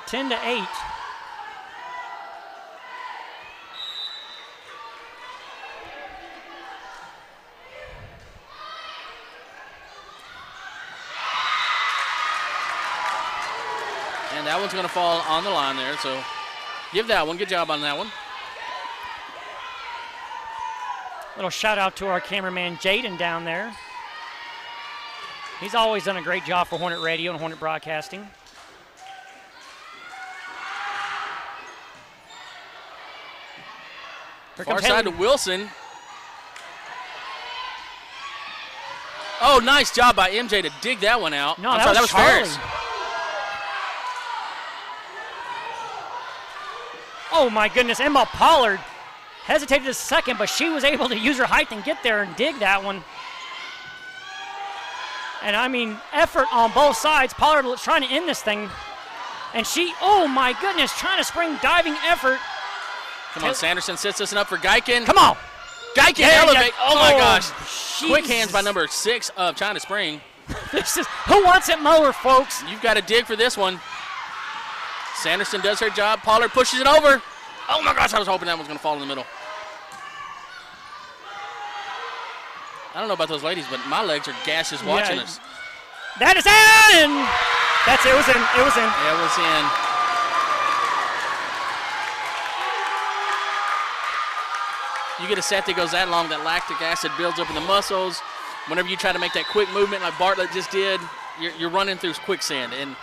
Ten to 8. And that one's going to fall on the line there, so give that one. Good job on that one. Little shout out to our cameraman Jaden down there. He's always done a great job for Hornet Radio and Hornet Broadcasting. Far side to Wilson. Oh, nice job by MJ to dig that one out. No, that was Ferris. Oh my goodness, Emma Pollard hesitated a second, but she was able to use her height and get there and dig that one. And I mean, effort on both sides. Pollard trying to end this thing. And she, oh my goodness, China Spring diving effort. Come on, Sanderson sets this one up for Geiken. Come on. Geiken elevate. Oh my gosh. Geez. Quick hands by number 6 of China Spring. This is, who wants it mower, folks? You've got to dig for this one. Sanderson does her job. Pollard pushes it over. Oh my gosh, I was hoping that one's going to fall in the middle. I don't know about those ladies, but my legs are gaseous watching us. That is in! That's it. It was in. It was in. Yeah, it was in. You get a set that goes that long, that lactic acid builds up in the muscles. Whenever you try to make that quick movement like Bartlett just did, you're running through quicksand. And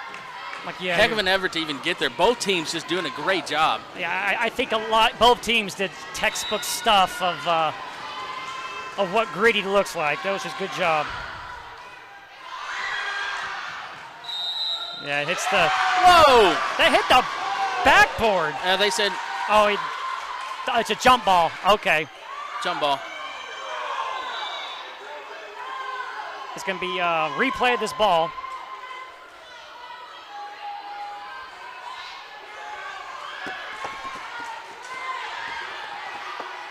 heck of an effort to even get there. Both teams just doing a great job. Yeah, I think both teams did textbook stuff of what gritty looks like. That was just good job. Yeah, it hits the. Whoa! That hit the backboard. They said. Oh, it's a jump ball. Okay. Jump ball. It's going to be a replay of this ball.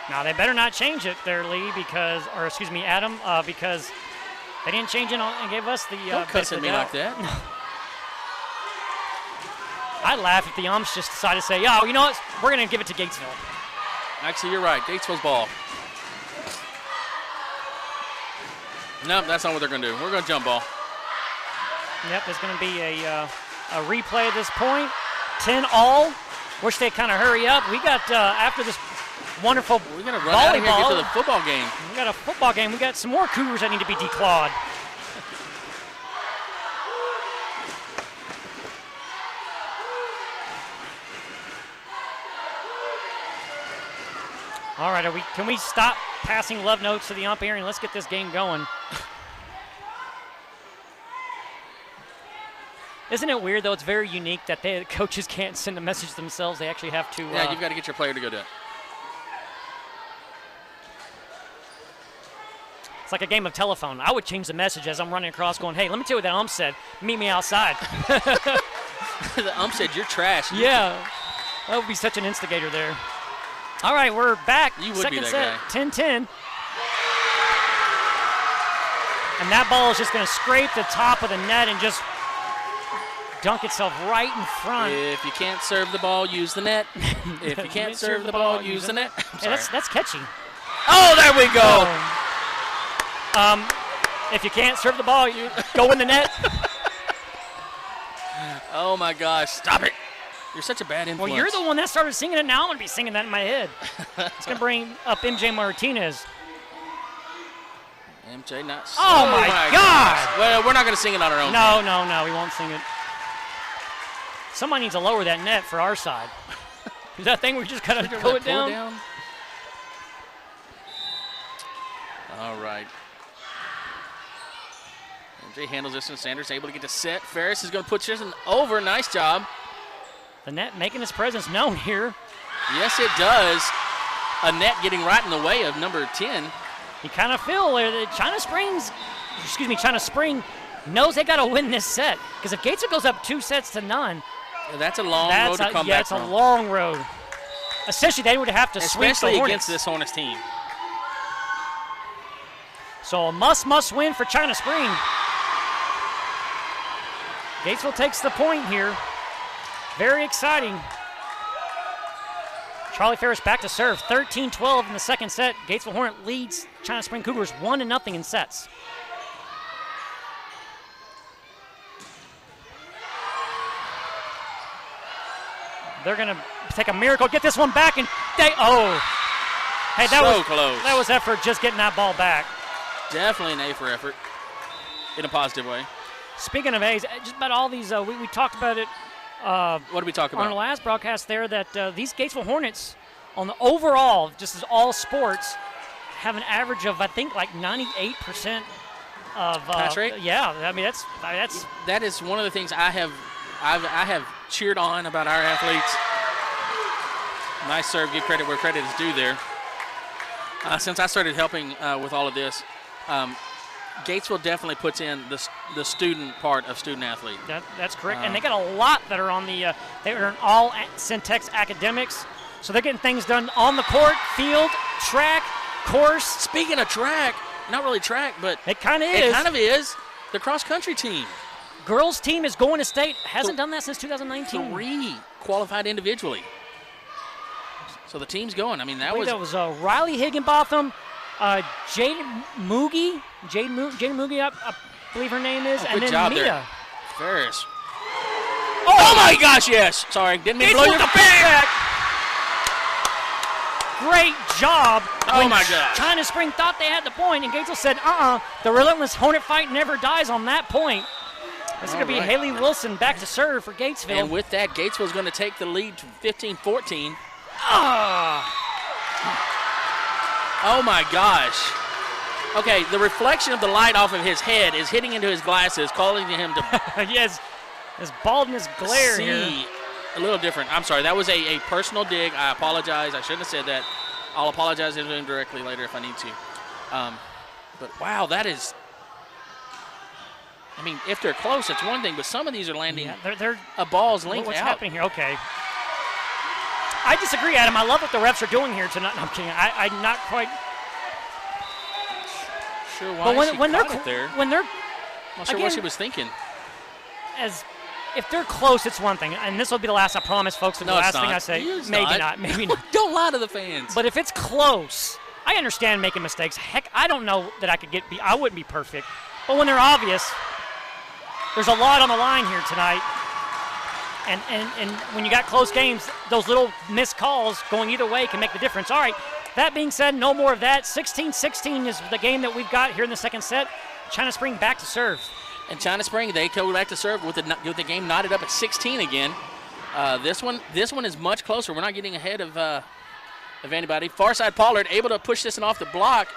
Now they better not change it there, Lee, Adam, because they didn't change it and gave us the. Don't cuss at me like that. I'd laugh if the umps just decided to say, "Yeah, you know what? We're going to give it to Gatesville." Actually, you're right. Gatesville's ball. Nope, that's not what they're going to do. We're going to jump ball. Yep, there's going to be a replay at this point. 10-all. Wish they'd kind of hurry up. We got after this wonderful we're going to run out of here and get to the football game. We got a football game. We got some more Cougars that need to be declawed. All right, can we stop passing love notes to the umpire and let's get this game going? Isn't it weird, though? It's very unique that the coaches can't send a message themselves. They actually have to. Yeah, you've got to get your player to go do it. It's like a game of telephone. I would change the message as I'm running across going, hey, let me tell you what that ump said. Meet me outside. The ump said, you're trash. Yeah. That would be such an instigator there. All right, we're back. You would Second be that set, guy. 10-10. And that ball is just going to scrape the top of the net and just dunk itself right in front. If you can't serve the ball, use the net. If you can't serve the ball, use the net. Hey, that's catchy. Oh, there we go. If you can't serve the ball, you go in the net. Oh, my gosh. Stop it. You're such a bad influence. Well, you're the one that started singing it. Now I'm going to be singing that in my head. It's going to bring up MJ Martinez. MJ, not. Oh, my God. Well, we're not going to sing it on our own. No, we won't sing it. Somebody needs to lower that net for our side. Is that thing we just got to pull it down? All right. MJ handles this, and Sanders able to get to set. Ferris is going to put this over. Nice job. The net making its presence known here. Yes, it does. A net getting right in the way of number 10. You kind of feel that China Spring knows they got to win this set. Because if Gatesville goes up 2-0, that's a long road to come back from. Yeah, it's a long road. Essentially, they would have to sweep the Especially Hornets. against this Hornets team. So a must win for China Spring. Gatesville takes the point here. Very exciting. Charlie Ferris back to serve. 13-12 in the second set. Gatesville Hornet leads China Spring Cougars 1-0 in sets. They're going to take a miracle, get this one back, and hey, that was close. That was effort just getting that ball back. Definitely an A for effort in a positive way. Speaking of A's, just about all these, we talked about it. What did we talk about? On our last broadcast there, that these Gatesville Hornets, on the overall, just as all sports, have an average of, I think, like 98% of pass rate. Yeah, I mean that is one of the things I have cheered on about our athletes. Nice serve. Give credit where credit is due there. Since I started helping with all of this, Gatesville definitely puts in the student part of student athlete. That's correct, and they got a lot that are on the. They are in all Syntex academics, so they're getting things done on the court, field, track, course. Speaking of track, not really track, but it kind of is. It kind of is. The cross country team. Girls team is going to state. Hasn't done that since 2019. 3 qualified individually. So the team's going. I mean, that was Riley Higginbotham, Jade Moogie, I believe her name is, and good then job Mia. There. Ferris. Oh my gosh, yes. Sorry, didn't mean to blow your back. Great job. Oh my gosh. China Spring thought they had the point, and Gatesville said, the relentless Hornet fight never dies on that point. This is going to be Haley Wilson back to serve for Gatesville. And with that, Gatesville's going to take the lead to 15-14. Oh my gosh. Okay, the reflection of the light off of his head is hitting into his glasses, calling to him to yes, his baldness glare here. A little different. I'm sorry, that was a personal dig. I apologize. I shouldn't have said that. I'll apologize to him directly later if I need to. But wow, that is. I mean, if they're close, it's one thing, but some of these are landing they're a ball's length What's out. happening here? Okay. I disagree, Adam. I love what the refs are doing here tonight. No, I'm kidding. I'm not quite. Sure, why but when they're there. When they're not sure what she was thinking. If they're close, it's one thing, and this will be the last. I promise, folks. The last thing I say. Maybe not. Maybe not. Don't lie to the fans. But if it's close, I understand making mistakes. Heck, I don't know that I could I wouldn't be perfect. But when they're obvious, there's a lot on the line here tonight. And when you got close games, those little missed calls going either way can make the difference. All right, that being said, no more of that. 16-16 is the game that we've got here in the second set. China Spring back to serve. And China Spring, they go back to serve with the game knotted up at 16 again. This one is much closer. We're not getting ahead of anybody. Farside Pollard able to push this one off the block.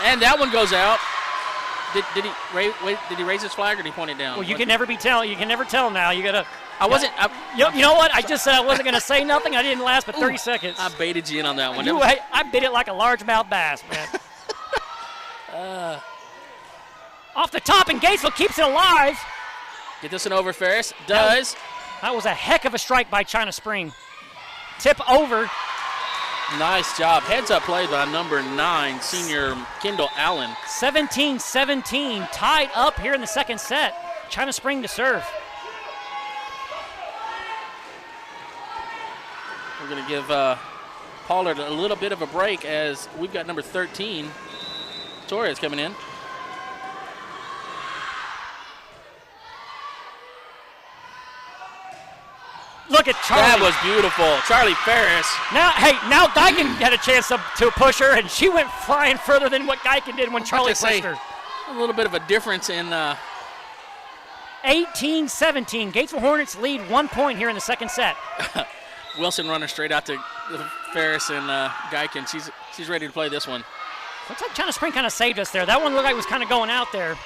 And that one goes out. Did he raise his flag or did he point it down? Well, you can never tell now. You gotta. I wasn't. You know what? I just said I wasn't going to say nothing. I didn't last but 30 seconds. I baited you in on that one. I bit it like a largemouth bass, man. Off the top, and Gatesville keeps it alive. Get this one over, Ferris. Does. That was a heck of a strike by China Spring. Tip over. Nice job. Heads-up play by number 9, senior Kendall Allen. 17-17, tied up here in the second set. China Spring to serve. We're going to give Pollard a little bit of a break as we've got number 13, Torres, coming in. Look at Charlie. That was beautiful. Charlie Ferris. Now Geiken had a chance to push her, and she went flying further than what Geiken did when Charlie pushed her. A little bit of a difference in 18-17. Gatesville Hornets lead 1 point here in the second set. Wilson running straight out to Ferris and Geiken. She's ready to play this one. Looks like China Spring kind of saved us there. That one looked like it was kind of going out there.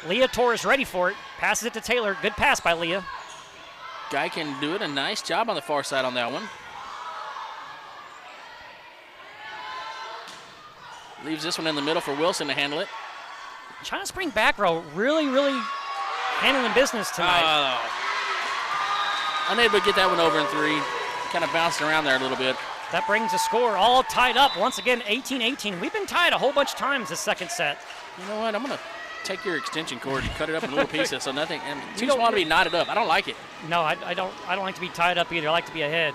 Leah Torres ready for it. Passes it to Taylor. Good pass by Leah. Geiken doing a nice job on the far side on that one. Leaves this one in the middle for Wilson to handle it. China Spring back row really handling business tonight. Unable to get that one over in 3. Kind of bouncing around there a little bit. That brings the score all tied up. Once again, 18-18. We've been tied a whole bunch of times this second set. You know what? I'm going to take your extension cord and cut it up in little pieces so nothing. And too small to be knotted up. I don't like it. No, I don't like to be tied up either. I like to be ahead.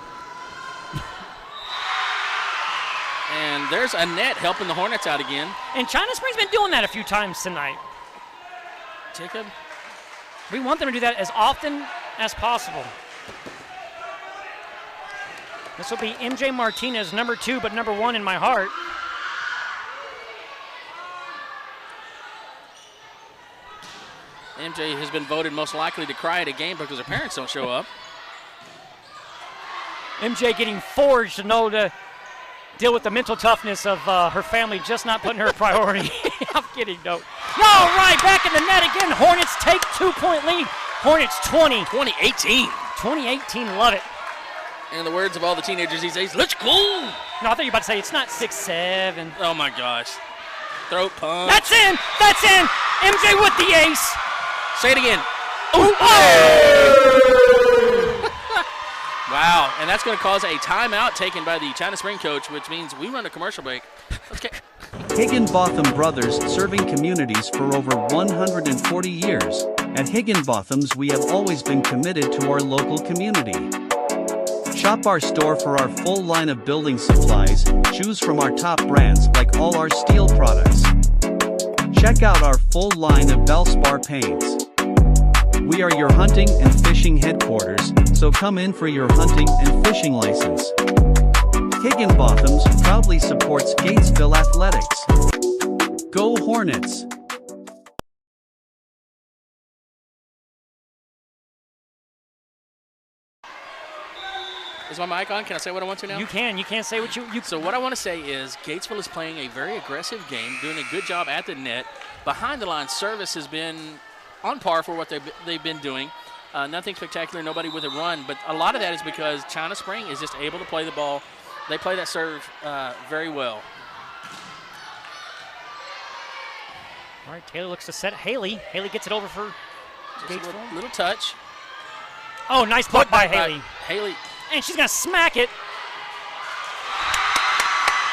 And there's Annette helping the Hornets out again. And China Spring's been doing that a few times tonight. Jacob? We want them to do that as often as possible. This will be MJ Martinez, number 2, but number 1 in my heart. MJ has been voted most likely to cry at a game because her parents don't show up. MJ getting forged to know to deal with the mental toughness of her family just not putting her a priority. I'm kidding, no. All right, back in the net again. Hornets take 2-point lead. Hornets 20. 2018. 2018, love it. In the words of all the teenagers these days, let's go. No, I thought you were about to say it's not 6-7. Oh, my gosh. Throat punch. That's in. That's in. MJ with the ace. Say it again. Oh! Wow, and that's going to cause a timeout taken by the China Spring coach, which means we run a commercial break. Okay. Higginbotham Brothers, serving communities for over 140 years. At Higginbotham's, we have always been committed to our local community. Shop our store for our full line of building supplies. Choose from our top brands like all our steel products. Check out our full line of Valspar paints. We are your hunting and fishing headquarters, so come in for your hunting and fishing license. Higginbotham's proudly supports Gatesville athletics. Go Hornets! Is my mic on? Can I say what I want to now? You can. You can't say what you. So what I want to say is Gatesville is playing a very aggressive game, doing a good job at the net. Behind the line service has been on par for what they've been doing. Nothing spectacular, nobody with a run, but a lot of that is because China Spring is just able to play the ball. They play that serve very well. All right, Taylor looks to set Haley. Haley gets it over for Gatesville. Little touch. Oh, nice block by Haley. Haley. And she's going to smack it.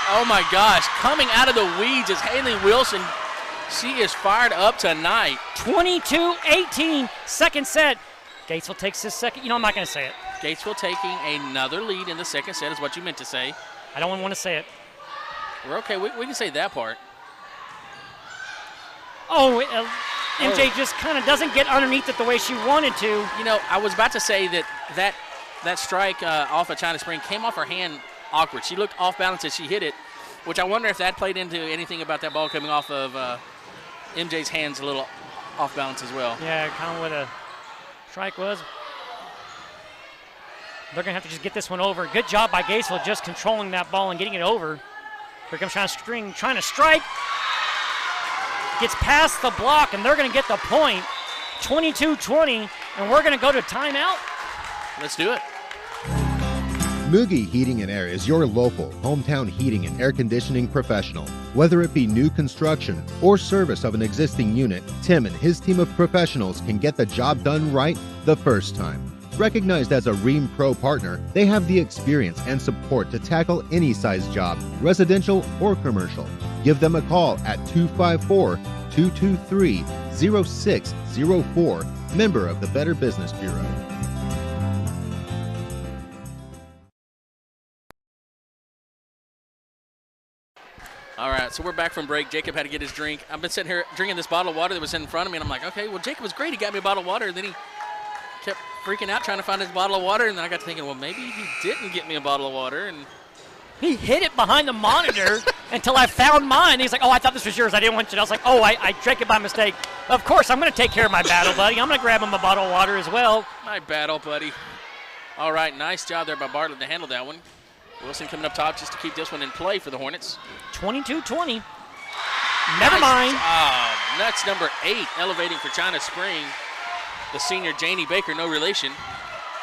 Oh, my gosh. Coming out of the weeds is Haley Wilson. She is fired up tonight. 22-18, second set. Gatesville takes his second. You know, I'm not going to say it. Gatesville taking another lead in the second set is what you meant to say. I don't want to say it. We're okay. We can say that part. Oh, MJ just kind of doesn't get underneath it the way she wanted to. You know, I was about to say that strike off of China Spring came off her hand awkward. She looked off balance as she hit it, which I wonder if that played into anything about that ball coming off of MJ's hands a little off balance as well. Yeah, kind of what a strike was. They're going to have to just get this one over. Good job by Gatesville just controlling that ball and getting it over. Here comes China Spring trying to strike. Gets past the block, and they're going to get the point. 22-20, and we're going to go to timeout. Let's do it. Mugi Heating and Air is your local, hometown heating and air conditioning professional. Whether it be new construction or service of an existing unit, Tim and his team of professionals can get the job done right the first time. Recognized as a Rheem Pro partner, they have the experience and support to tackle any size job, residential or commercial. Give them a call at 254-223-0604, member of the Better Business Bureau. All right, so we're back from break. Jacob had to get his drink. I've been sitting here drinking this bottle of water that was in front of me, and I'm like, okay, well, Jacob was great. He got me a bottle of water, and then he kept freaking out trying to find his bottle of water, and then I got to thinking, well, maybe he didn't get me a bottle of water. And he hid it behind the monitor until I found mine. He's like, oh, I thought this was yours. I didn't want you. I was like, oh, I drank it by mistake. Of course, I'm going to take care of my battle buddy. I'm going to grab him a bottle of water as well. My battle buddy. All right, nice job there by Bartlett to handle that one. Wilson coming up top just to keep this one in play for the Hornets. 22-20. Never mind. That's number 8, elevating for China Spring. The senior Janie Baker, no relation.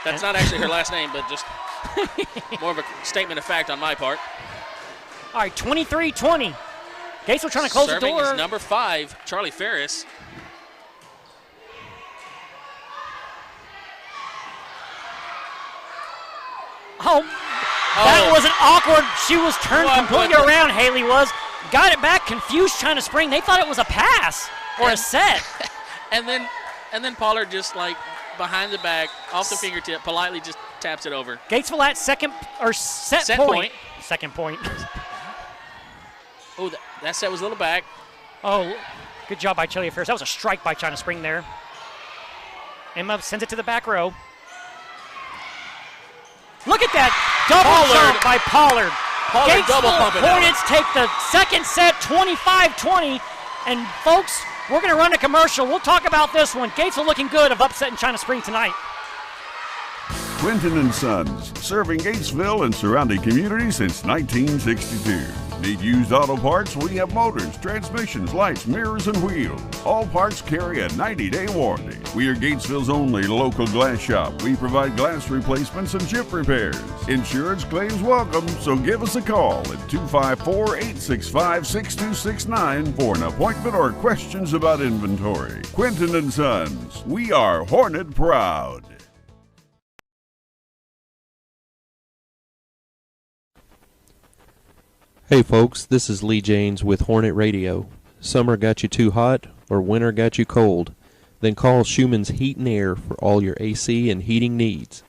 That's not actually her last name, but just more of a statement of fact on my part. All right, 23-20. Gatesville trying to close the door. Serving is number 5, Charlie Ferris. That was an awkward. She was turned completely around, Haley was. Got it back, confused China Spring. They thought it was a pass or a set. And then Pollard just like behind the back, off the fingertip, politely just taps it over. Gatesville at set point. Second point. Oh, that set was a little back. Oh, good job by Charlie Ferris. That was a strike by China Spring there. Emma sends it to the back row. Look at that double jump by Pollard. Gatesville Hornets take the second set, 25-20. And, folks, we're going to run a commercial. We'll talk about this one. Gatesville looking good of upsetting China Spring tonight. Quinton & Sons, serving Gatesville and surrounding communities since 1962. Need used auto parts? We have motors, transmissions, lights, mirrors, and wheels. All parts carry a 90-day warranty. We are Gatesville's only local glass shop. We provide glass replacements and chip repairs. Insurance claims welcome, so give us a call at 254-865-6269 for an appointment or questions about inventory. Quinton & Sons, we are Hornet proud. Hey folks, this is Lee Janes with Hornet Radio. Summer got you too hot or winter got you cold? Then call Schumann's Heat and Air for all your AC and heating needs.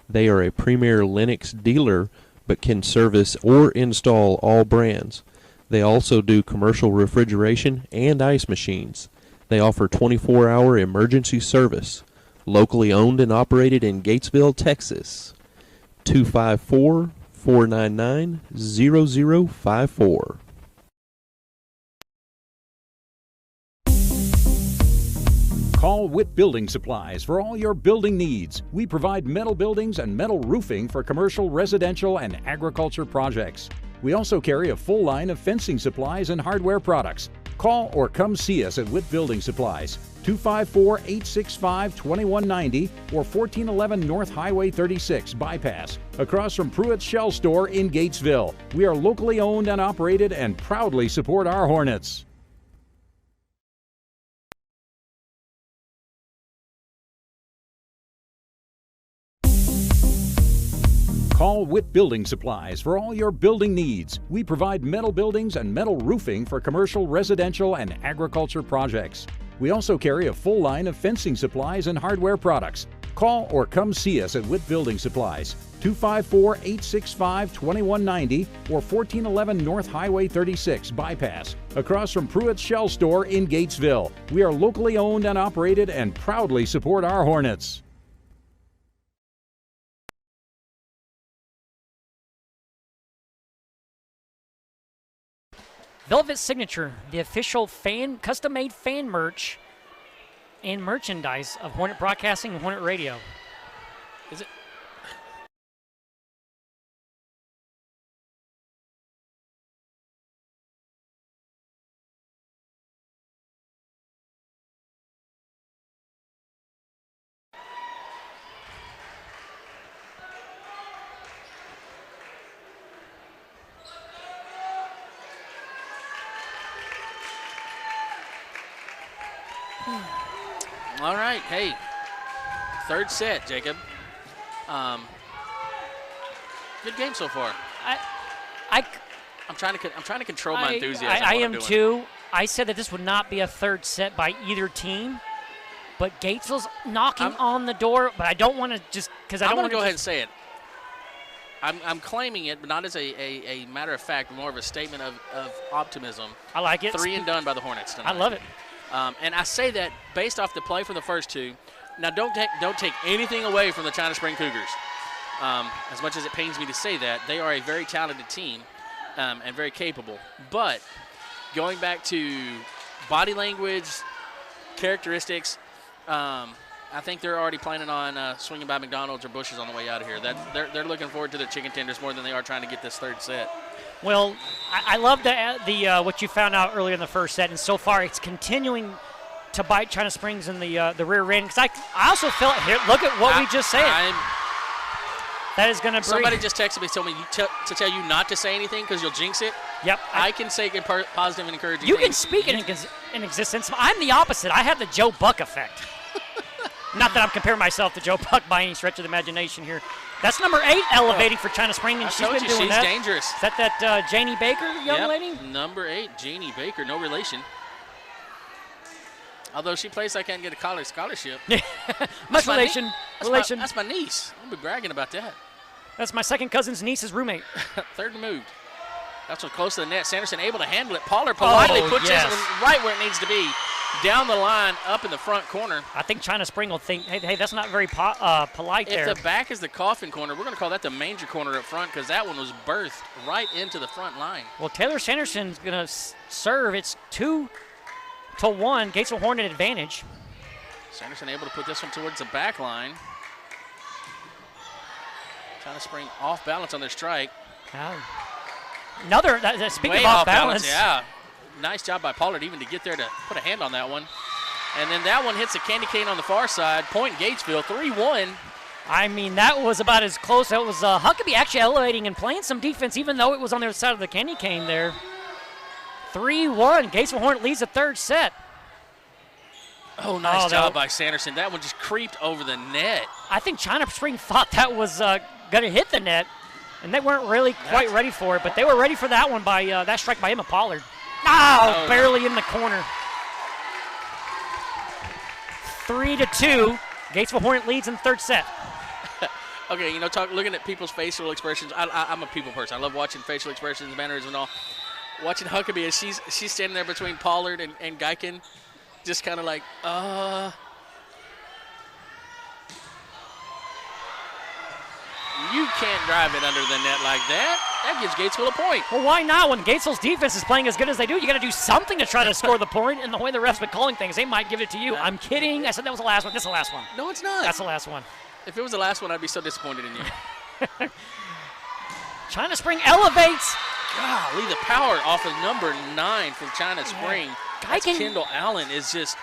They are a premier Lennox dealer but can service or install all brands. They also do commercial refrigeration and ice machines. They offer 24-hour emergency service. Locally owned and operated in Gatesville, Texas. 254-499-0054. Call Witt Building Supplies for all your building needs. We provide metal buildings and metal roofing for commercial, residential, and agriculture projects. We also carry a full line of fencing supplies and hardware products. Call or come see us at Witt Building Supplies, 254-865-2190 or 1411 North Highway 36 Bypass, across from Pruitt's Shell Store in Gatesville. We are locally owned and operated and proudly support our Hornets. Call Witt Building Supplies for all your building needs. We provide metal buildings and metal roofing for commercial, residential, and agriculture projects. We also carry a full line of fencing supplies and hardware products. Call or come see us at Witt Building Supplies, 254-865-2190 or 1411 North Highway 36 Bypass, across from Pruitt's Shell Store in Gatesville. We are locally owned and operated and proudly support our Hornets. Velvet Signature, the official custom-made fan merch and merchandise of Hornet Broadcasting and Hornet Radio. Is it? All right. Hey, third set, Jacob. Good game so far. I'm trying to control my enthusiasm. I am too. I said that this would not be a third set by either team, but Gatesville's knocking on the door. But I don't want to just because I don't want to go ahead and say it. I'm claiming it, but not as a matter of fact, more of a statement of optimism. I like it. 3 and done by the Hornets tonight. I love it. And I say that based off the play from the first two. Now, don't take anything away from the China Spring Cougars. As much as it pains me to say that, they are a very talented team and very capable. But going back to body language, characteristics, I think they're already planning on swinging by McDonald's or Bush's on the way out of here. They're looking forward to their chicken tenders more than they are trying to get this third set. Well, I love the what you found out earlier in the first set, and so far it's continuing to bite China Springs in the rear end. Because I also felt here. Look at what we just said. That is going to. Somebody just texted me, told me to tell you not to say anything because you'll jinx it. Yep. I can say positive and encouraging. You can speak it in existence. I'm the opposite. I have the Joe Buck effect. Not that I'm comparing myself to Joe Buck by any stretch of the imagination here. That's number 8 elevating for China Spring, and she's been doing that. She's dangerous. Is that Janie Baker, young lady? Number 8, Janie Baker, no relation. Although she plays, I can't get a college scholarship. Much relation. That's my niece. I'll be bragging about that. That's my second cousin's niece's roommate. Third removed. That's one close to the net. Sanderson able to handle it. Pollard politely puts this one right where it needs to be. Down the line, up in the front corner. I think China Spring will think, hey, that's not very polite there. If the back is the coffin corner, we're going to call that the manger corner up front because that one was birthed right into the front line. Well, Taylor Sanderson's going to serve. It's 2-1, Gatesville Hornet advantage. Sanderson able to put this one towards the back line. China Spring off balance on their strike. Another, speaking of off balance. Yeah. Nice job by Pollard even to get there to put a hand on that one. And then that one hits the candy cane on the far side. Point Gatesville, 3-1. I mean, that was about as close. It was Huckabee actually elevating and playing some defense, even though it was on the other side of the candy cane there. 3-1. Gatesville Hornet leads the third set. Oh, nice job by Sanderson. That one just creeped over the net. I think China Spring thought that was going to hit the net, and they weren't really quite ready for it, but they were ready for that one by that strike by Emma Pollard. Oh, barely in the corner. 3-2. Gatesville Hornet leads in the third set. Okay, looking at people's facial expressions. I'm a people person. I love watching facial expressions, manners, and all. Watching Huckabee as she's standing there between Pollard and Geiken, just kind of like, You can't drive it under the net like that. That gives Gatesville a point. Well, why not? When Gatesville's defense is playing as good as they do, you got to do something to try to score the point. And the way the refs been calling things, they might give it to you. I'm kidding. I said that was the last one. This is the last one. No, it's not. That's the last one. If it was the last one, I'd be so disappointed in you. China Spring elevates. Golly, the power off of number 9 from China Spring. Kendall Allen is just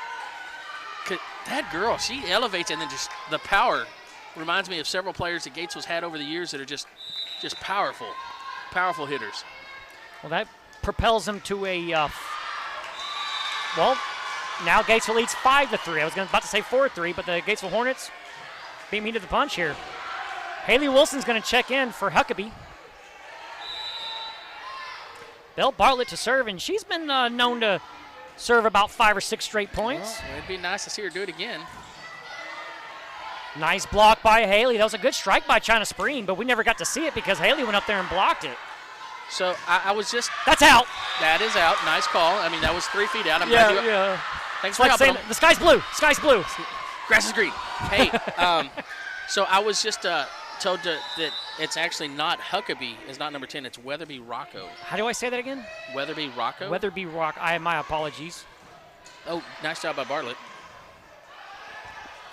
– that girl, she elevates, and then just the power – reminds me of several players that Gatesville's had over the years that are just powerful hitters. Well, that propels them to a now Gatesville leads 5-3. I was about to say 4-3, but the Gatesville Hornets beat me to the punch here. Haley Wilson's going to check in for Huckabee. Belle Bartlett to serve, and she's been known to serve about 5 or 6 straight points. Well, it'd be nice to see her do it again. Nice block by Haley. That was a good strike by China Spring, but we never got to see it because Haley went up there and blocked it. So I was just... That's out. That is out. Nice call. I mean, that was 3 feet out. Thanks for helping. The sky's blue. Sky's blue. Grass is green. Hey, so I was just told that it's actually not Huckabee. It's not number 10. It's Weatherby Rocco. How do I say that again? Weatherby Rocco. Weatherby Rocco. My apologies. Oh, nice job by Bartlett.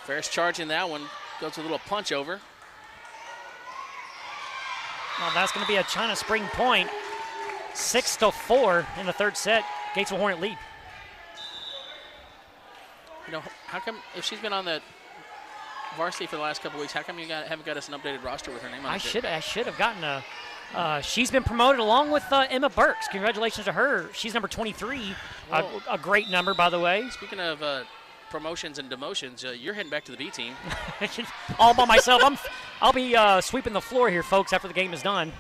Ferris charging that one. Goes with a little punch over. Well, that's going to be a China Spring point. 6-4 in the third set. Gatesville Hornet lead. How come if she's been on the varsity for the last couple of weeks, how come you haven't got us an updated roster with her name on it? I should have gotten she's been promoted along with Emma Burks. Congratulations to her. She's number 23. A great number, by the way. Speaking of promotions and demotions, you're heading back to the B team. All by myself. I'll be sweeping the floor here, folks, after the game is done.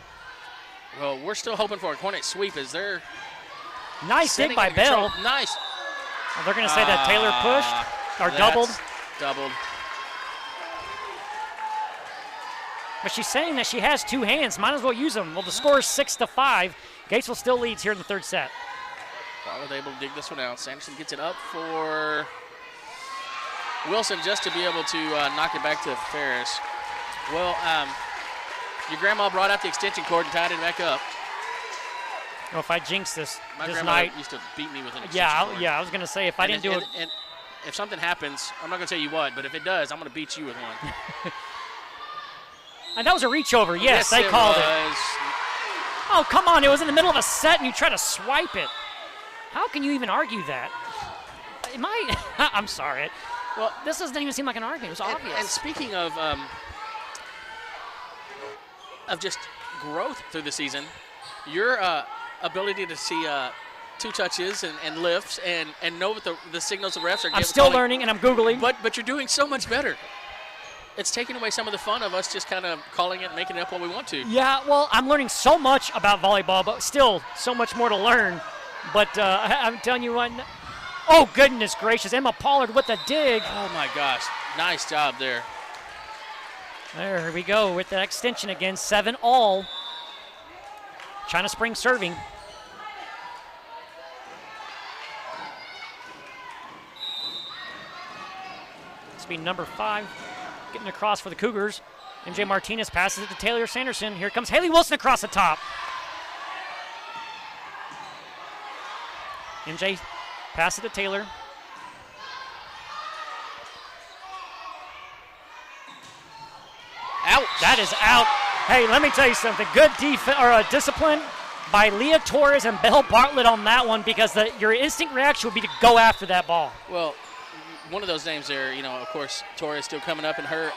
Well, we're still hoping for a Hornet sweep. Is there? Nice dig by Bell. Nice. Well, they're going to say that Taylor pushed or doubled. Doubled. But she's saying that she has two hands. Might as well use them. Well, the score is 6-5. Gatesville still leads here in the third set. Bartlett able to dig this one out. Sanderson gets it up for Wilson just to be able to knock it back to Ferris. Well, your grandma brought out the extension cord and tied it back up. Well, if I jinx this grandma night, used to beat me with an extension cord. Yeah, I was going to say if I didn't do it. And if something happens, I'm not going to tell you what, but if it does, I'm going to beat you with one. And that was a reach over. Yes, they called it. Oh, come on. It was in the middle of a set and you try to swipe it. How can you even argue that? I'm sorry. Well, this doesn't even seem like an argument. It was obvious. And speaking of just growth through the season, your ability to see two touches and lifts and know what the signals the refs are giving. I'm still learning and I'm Googling. But you're doing so much better. It's taking away some of the fun of us just kind of calling it and making it up what we want to. Yeah, well, I'm learning so much about volleyball, but still so much more to learn. But I'm telling you what. Oh, goodness gracious. Emma Pollard with the dig. Oh, my gosh. Nice job there. There we go with that extension again. 7-all. China Spring serving. This will be number 5. Getting across for the Cougars. MJ Martinez passes it to Taylor Sanderson. Here comes Haley Wilson across the top. MJ passes it to Taylor. Ouch. That is out. Hey, let me tell you something. Good discipline by Leah Torres and Belle Bartlett on that one, because your instinct reaction would be to go after that ball. Well, one of those names there, of course, Torres still coming up in her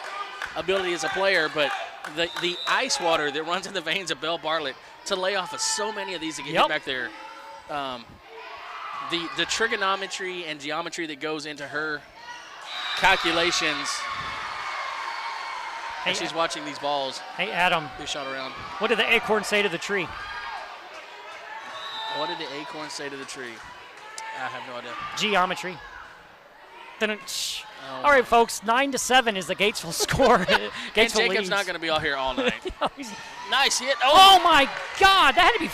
ability as a player, but the ice water that runs in the veins of Belle Bartlett to lay off of so many of these to get hit back there. The trigonometry and geometry that goes into her calculations. Hey, she's watching these balls. Hey, Adam. Be shot around. What did the acorn say to the tree? What did the acorn say to the tree? I have no idea. Geometry. All right, folks, 9-7 is the Gatesville score. And Jacob's leads. not going to be all here all night. Nice hit. Oh, my God. That had to be.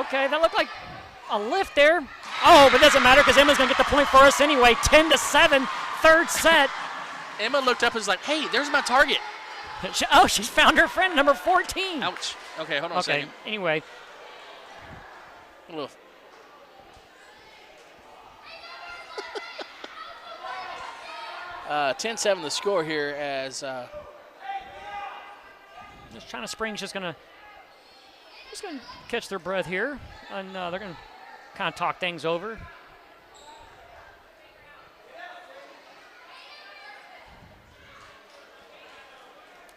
Okay, that looked like a lift there. Oh, but it doesn't matter because Emma's going to get the point for us anyway. 10-7, third set. Emma looked up and was like, hey, there's my target. She's found her friend, number 14. Ouch. Okay, hold on a second. Anyway. 10-7 the score here as this China Spring's just gonna catch their breath here, and they're gonna kind of talk things over.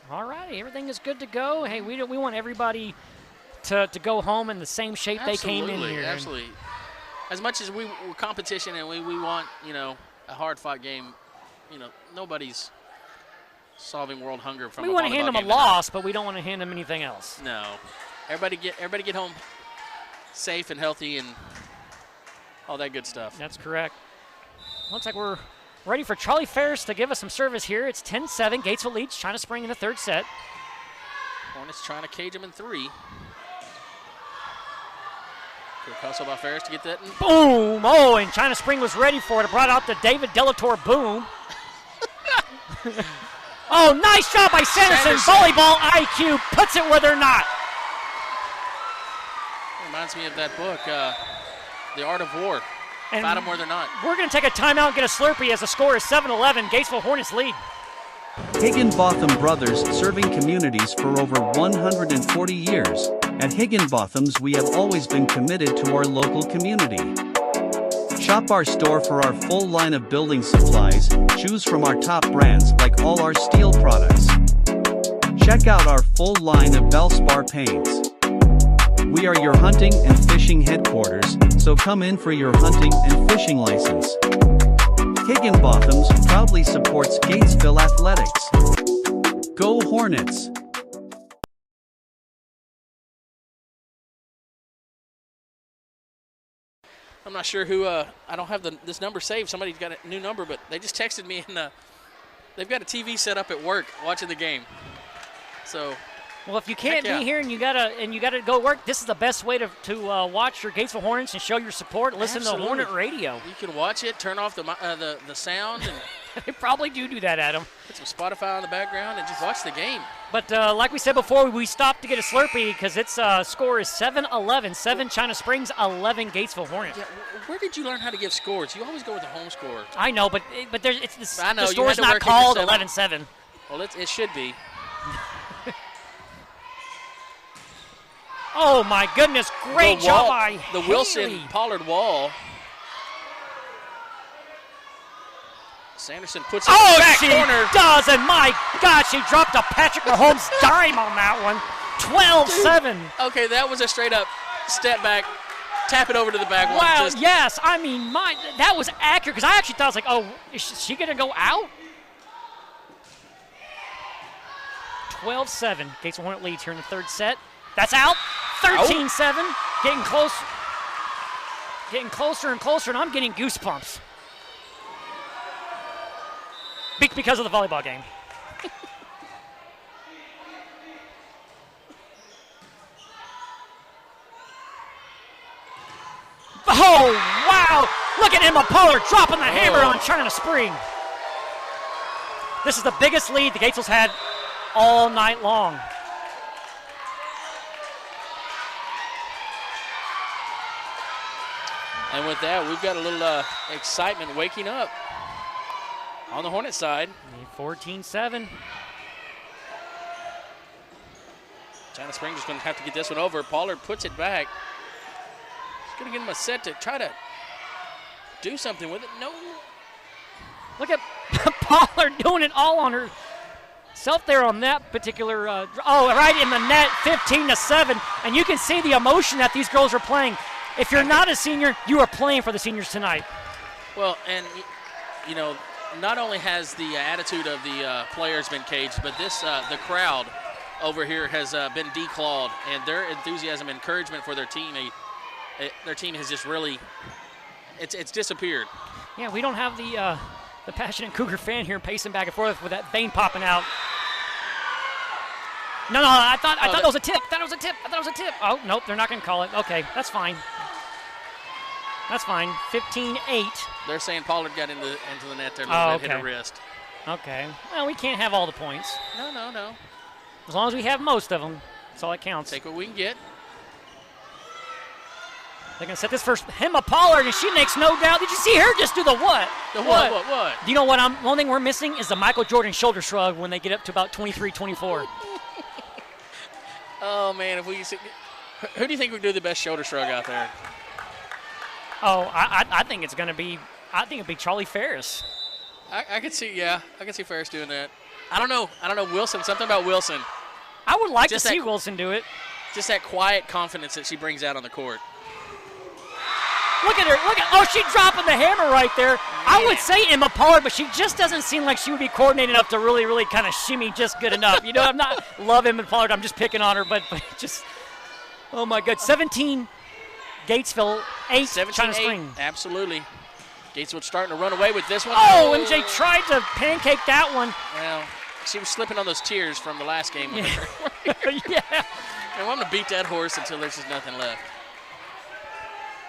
All righty, everything is good to go. Hey, we want everybody to go home in the same shape they came in here. Absolutely. As much as we're competition and we want a hard-fought game. Nobody's solving world hunger from. We want to hand them a loss, but we don't want to hand them anything else. No, everybody get home safe and healthy and all that good stuff. That's correct. Looks like we're ready for Charlie Ferris to give us some service here. It's 10-7. Gatesville leads China Spring in the third set. Hornets trying to cage them in 3. Quick hustle by Ferris to get that. Boom! Oh, and China Spring was ready for it. It brought out the David Delator boom. Oh, nice job by Sanderson. Volleyball IQ puts it where they're not. Reminds me of that book, The Art of War. And fight them where they're not. We're going to take a timeout and get a Slurpee as the score is 7-11. Gatesville Hornets lead. Higginbotham Brothers, serving communities for over 140 years. At Higginbotham's, we have always been committed to our local community. Shop our store for our full line of building supplies. Choose from our top brands like all our steel products. Check out our full line of Belspar paints. We are your hunting and fishing headquarters, so come in for your hunting and fishing license. Higginbotham's proudly supports Gatesville Athletics. Go Hornets! I'm not sure who. I don't have this number saved. Somebody's got a new number, but they just texted me, and they've got a TV set up at work watching the game. So, well, if you can't be here and you gotta go work, this is the best way to watch your Gatesville Hornets and show your support. Listen to Hornet Radio. You can watch it, turn off the sound, and they probably do that, Adam. Put some Spotify on the background and just watch the game. But like we said before, we stopped to get a Slurpee because its score is 7-11. 7 China Springs, 11 Gatesville Hornets. Yeah, where did you learn how to give scores? You always go with the home score. I know, but I know, the score's not called 11-7. Well, it should be. Oh, my goodness. Great job by the Wilson-Pollard wall. Sanderson puts it in the back corner. She does, and my God, she dropped a Patrick Mahomes dime on that one. 12-7. Okay, that was a straight-up step back, tap it over to the back. Wow, yes. I mean, that was accurate because I actually thought, I was like, oh, is she going to go out? 12-7. Gatesville Hornet leads here in the third set. That's out. 13-7. Getting close. Getting closer and closer, and I'm getting goosebumps. Because of the volleyball game. Oh, wow. Look at Emma Pollard dropping the hammer on China Spring. This is the biggest lead the Gatesville's had all night long. And with that, we've got a little excitement waking up on the Hornet side. 14-7. China Spring just going to have to get this one over. Pollard puts it back. He's going to give him a set to try to do something with it. No. Look at Pollard doing it all on herself there on that particular, right in the net, 15-7. And you can see the emotion that these girls are playing. If you're not a senior, you are playing for the seniors tonight. Well, and, you know, not only has the attitude of the players been caged, but the crowd over here has been declawed, and their enthusiasm and encouragement for their team, their team has just really, it's disappeared. Yeah, we don't have the passionate Cougar fan here pacing back and forth with that vein popping out. No, I thought that was a tip. I thought it was a tip. Oh, nope, they're not going to call it. Okay, that's fine. That's fine. 15-8. They're saying Pollard got into the net there a little bit, hit her wrist. Okay. Well, we can't have all the points. No. As long as we have most of them, that's all that counts. Take what we can get. They're going to set this first. Emma Pollard, and she makes no doubt. Did you see her just do the what? The what? Do you know what? One thing we're missing is the Michael Jordan shoulder shrug when they get up to about 23-24. Oh, man. Who do you think would do the best shoulder shrug out there? Oh, I think it's going to be – I think it'd be Charlie Ferris. I could see Ferris doing that. I don't know, Wilson, something about Wilson. I would like to see Wilson do it. Just that quiet confidence that she brings out on the court. Look at her. She's dropping the hammer right there. Man. I would say Emma Pollard, but she just doesn't seem like she would be coordinated enough to really, really kind of shimmy just good enough. You know, I'm not love Emma Pollard. I'm just picking on her, but just – oh, my God. 17 Gatesville, 8 China Spring. Absolutely. Gatesville starting to run away with this one. Oh, MJ tried to pancake that one. Well, she was slipping on those tears from the last game. Yeah. And I'm going to beat that horse until there's just nothing left.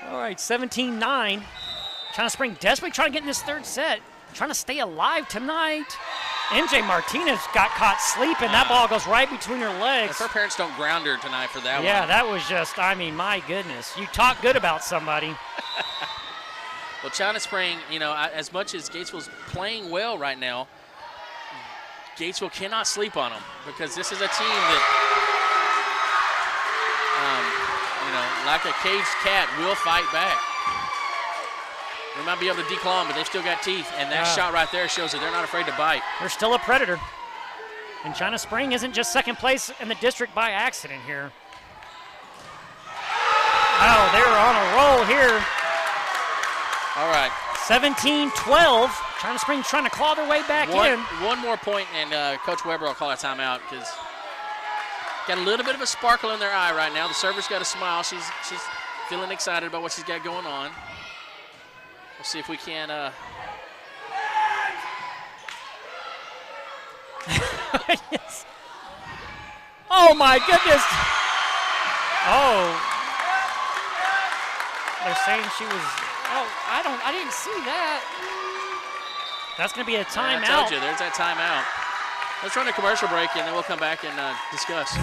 All right, 17-9. China Spring desperately trying to get in this third set. Trying to stay alive tonight. MJ Martinez got caught sleeping. That ball goes right between her legs. If her parents don't ground her tonight for that one. Yeah, that was just, my goodness. You talk good about somebody. Well, China Spring, as much as Gatesville's playing well right now, Gatesville cannot sleep on them because this is a team that, like a caged cat, will fight back. They might be able to declaw them, but they've still got teeth, and that shot right there shows that they're not afraid to bite. They're still a predator. And China Spring isn't just second place in the district by accident here. Oh, they're on a roll here. All right. 17-12. China Spring trying to claw their way back in. One more point, and Coach Weber will call a timeout because got a little bit of a sparkle in their eye right now. The server's got a smile. She's feeling excited about what she's got going on. We'll see if we can. Yes. Oh my goodness! Oh, they're saying she was. Oh, I didn't see that. That's going to be a timeout. I told you, there's that timeout. Let's run a commercial break, and then we'll come back and discuss.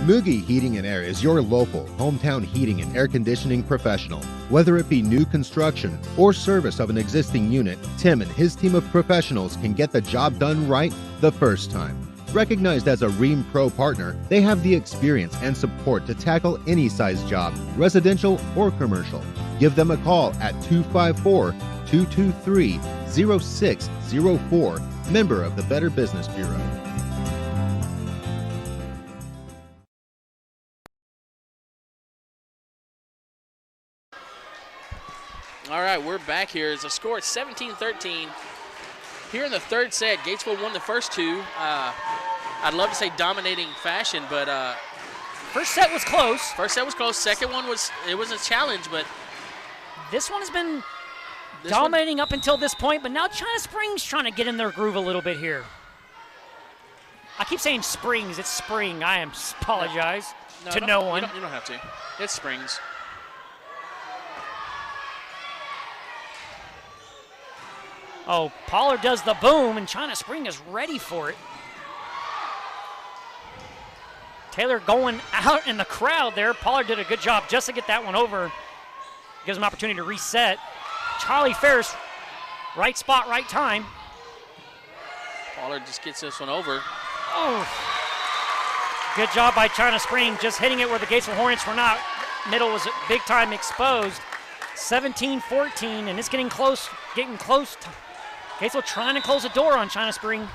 Mugi Heating and Air is your local, hometown heating and air conditioning professional. Whether it be new construction or service of an existing unit, Tim and his team of professionals can get the job done right the first time. Recognized as a Rheem Pro partner, they have the experience and support to tackle any size job, residential or commercial. Give them a call at 254-223-0604, member of the Better Business Bureau. All right, we're back here. It's a score at 17-13. Here in the third set, Gatesville won the first two. I'd love to say dominating fashion, but first set was close. Second one was a challenge, but this one has been dominating up until this point. But now China Spring's trying to get in their groove a little bit here. I keep saying Springs. It's Spring. I apologize to no one. You don't have to. It's Springs. Oh, Pollard does the boom, and China Spring is ready for it. Taylor going out in the crowd there. Pollard did a good job just to get that one over. Gives him an opportunity to reset. Charlie Ferris, right spot, right time. Pollard just gets this one over. Oh, good job by China Spring, just hitting it where the Gatesville Hornets were not. Middle was big time exposed. 17-14, and it's getting close. Gatesville trying to close the door on China Spring.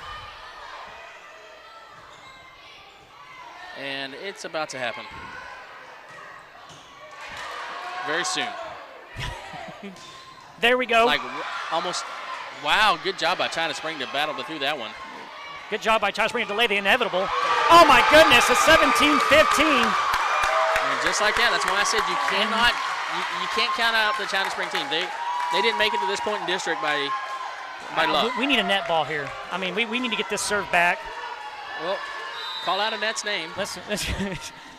And it's about to happen. Very soon. There we go. Like almost, wow, good job by China Spring to battle through that one. Good job by China Spring to delay the inevitable. Oh my goodness, it's 17-15. And just like that, that's why I said you cannot, you can't count out the China Spring team. They didn't make it to this point in district by luck. We need a net ball here. I mean, we need to get this serve back. Well, call out Annette's name. Let's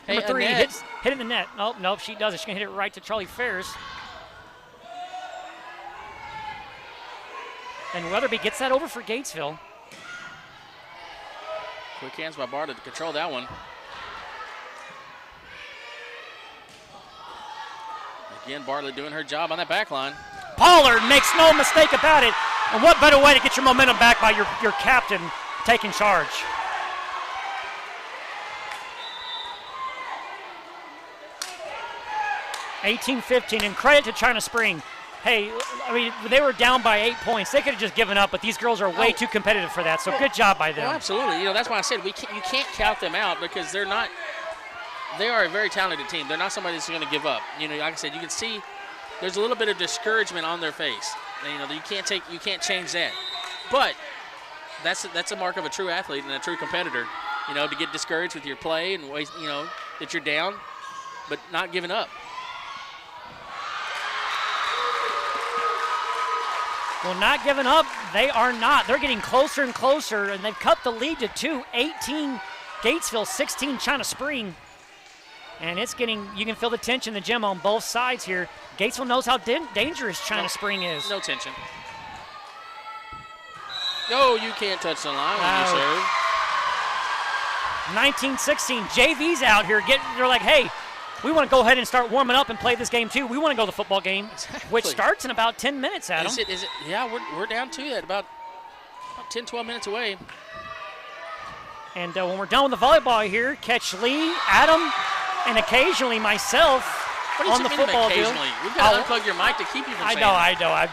Hey, number 3, Annette. hit it in the net. Oh, nope, she doesn't. She's going to hit it right to Charlie Ferris. And Weatherby gets that over for Gatesville. Quick hands by Barta to control that one. Again, Bartlett doing her job on that back line. Pollard makes no mistake about it. And what better way to get your momentum back by your captain taking charge. 18-15, and credit to China Spring. Hey, I mean, they were down by 8 points. They could have just given up, but these girls are way too competitive for that, so good job by them. Oh, absolutely. You know, that's why I said you can't count them out because they are a very talented team. They're not somebody that's going to give up. You know, like I said, you can see there's a little bit of discouragement on their face. And, you know, you can't change that. But that's a mark of a true athlete and a true competitor. You know, to get discouraged with your play and ways, you know, that you're down, but not giving up. Well, not giving up, they are not. They're getting closer and closer, and they've cut the lead to 2. 18 Gatesville, 16 China Spring. And it's getting, you can feel the tension in the gym on both sides here. Gatesville knows how dangerous China Spring is. No tension. No, you can't touch the line when you serve. 19-16, JV's out here. They're like, hey, we want to go ahead and start warming up and play this game too. We want to go to the football game, which starts in about 10 minutes, Adam. Is it? Yeah, we're down to that, about 10, 12 minutes away. And when we're done with the volleyball here, catch Lee, Adam, and occasionally myself on the football field. Occasionally? We've got to unplug your mic to keep you from saying I know. I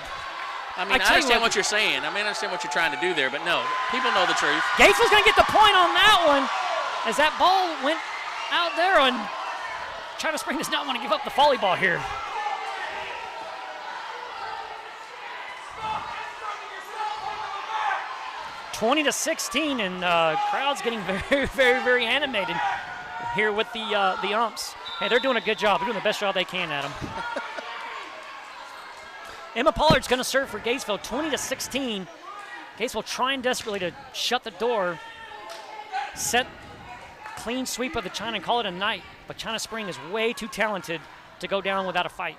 understand what you're saying. I understand what you're trying to do there, but no, people know the truth. Gatesville's going to get the point on that one as that ball went out there, and China Spring does not want to give up the volleyball here. 20-16, and crowd's getting very, very, very animated here with the umps. Hey, they're doing a good job. They're doing the best job they can, Adam. Emma Pollard's going to serve for Gatesville, 20-16. Gatesville trying desperately to shut the door, set clean sweep of the China and call it a night. But China Spring is way too talented to go down without a fight.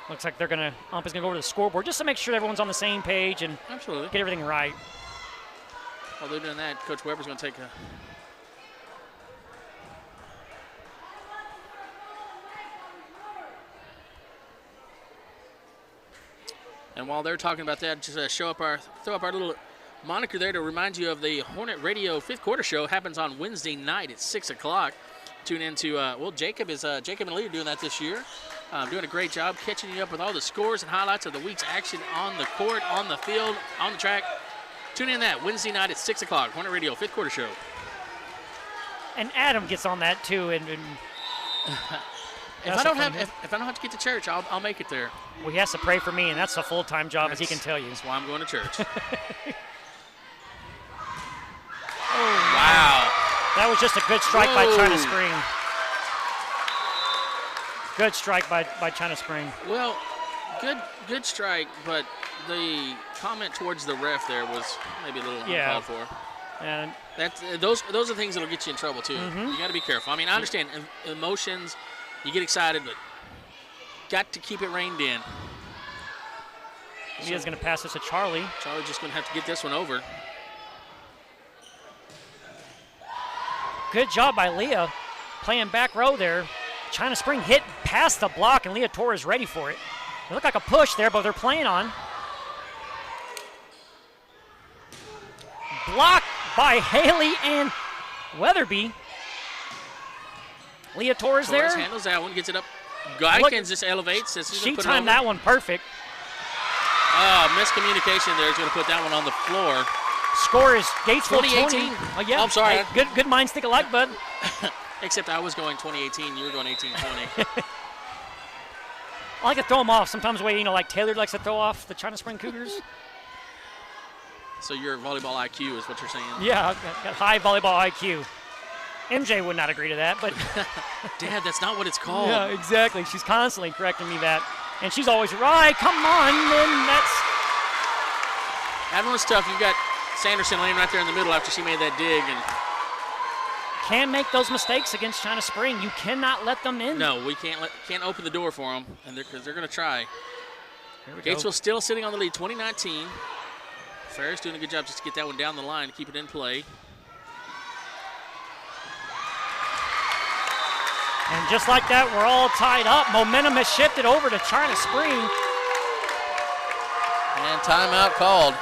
Looks like ump is gonna go over to the scoreboard just to make sure everyone's on the same page and absolutely get everything right. While they're doing that, Coach Weber's gonna take a and while they're talking about that, just throw up our little moniker there to remind you of the Hornet Radio 5th quarter show. Happens on Wednesday night at 6 o'clock. Tune into Jacob and Lee are doing that this year. Doing a great job catching you up with all the scores and highlights of the week's action on the court, on the field, on the track. Tune in that Wednesday night at 6 o'clock, Hornet Radio 5th quarter show. And Adam gets on that too. And if I don't have to get to church, I'll make it there. Well, he has to pray for me, and that's a full-time job, as he can tell you. That's why I'm going to church. Oh, wow. That was just a good strike by China Spring. Good strike by China Spring. Well, good strike, but the comment towards the ref there was maybe a little uncalled for. And those are things that'll get you in trouble too. You got to be careful. I mean, I understand emotions, you get excited, but got to keep it reined in. Leah's going to pass this to Charlie. Charlie's just going to have to get this one over. Good job by Leah playing back row there. China Spring hit past the block, and Leah Torres ready for it. It looked like a push there, but they're playing on. Blocked by Haley and Weatherby. Leah Torres there. Handles that one, gets it up. Geikens just elevates. She timed that one perfect. Miscommunication there is going to put that one on the floor. Score is Gatesville 2018. 20. Oh, yeah. I'm sorry. Hey, good minds think alike, bud. Except I was going 2018. You were going 18-20. I like to throw them off. Sometimes the way, like Taylor likes to throw off the China Spring Cougars. So your volleyball IQ is what you're saying? Yeah, I've got high volleyball IQ. MJ would not agree to that, but... Dad, that's not what it's called. Yeah, exactly. She's constantly correcting me that. And she's always right. Come on, then that's... That one was tough. You got Sanderson laying right there in the middle after she made that dig. And can't make those mistakes against China Spring. You cannot let them in. No, we can't open the door for them, and because they're going to try. Gatesville still sitting on the lead, 2019. Ferris doing a good job just to get that one down the line to keep it in play. And just like that, we're all tied up. Momentum has shifted over to China Spring. And timeout called.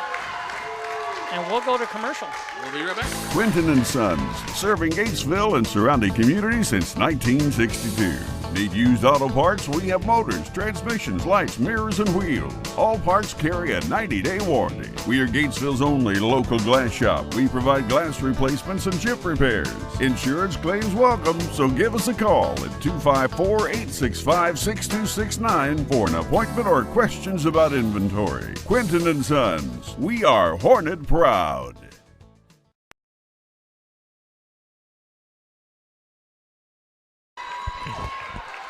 And we'll go to commercial. We'll be right back. Quinton & Sons, serving Gatesville and surrounding communities since 1962. Need used auto parts? We have motors, transmissions, lights, mirrors, and wheels. All parts carry a 90-day warranty. We are Gatesville's only local glass shop. We provide glass replacements and chip repairs. Insurance claims welcome, so give us a call at 254-865-6269 for an appointment or questions about inventory. Quinton & Sons, we are Hornet proud.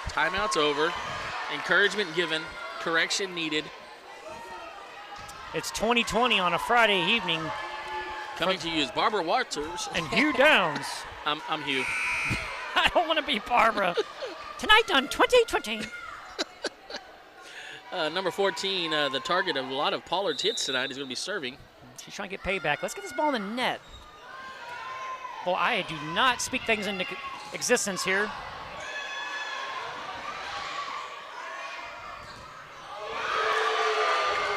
Timeout's over. Encouragement given. Correction needed. It's 2020 on a Friday evening. Coming to you is Barbara Waters. And Hugh Downs. I'm Hugh. I don't want to be Barbara. Tonight on 2020. Number 14, the target of a lot of Pollard's hits tonight, is going to be serving. She's trying to get payback. Let's get this ball in the net. Well, I do not speak things into existence here.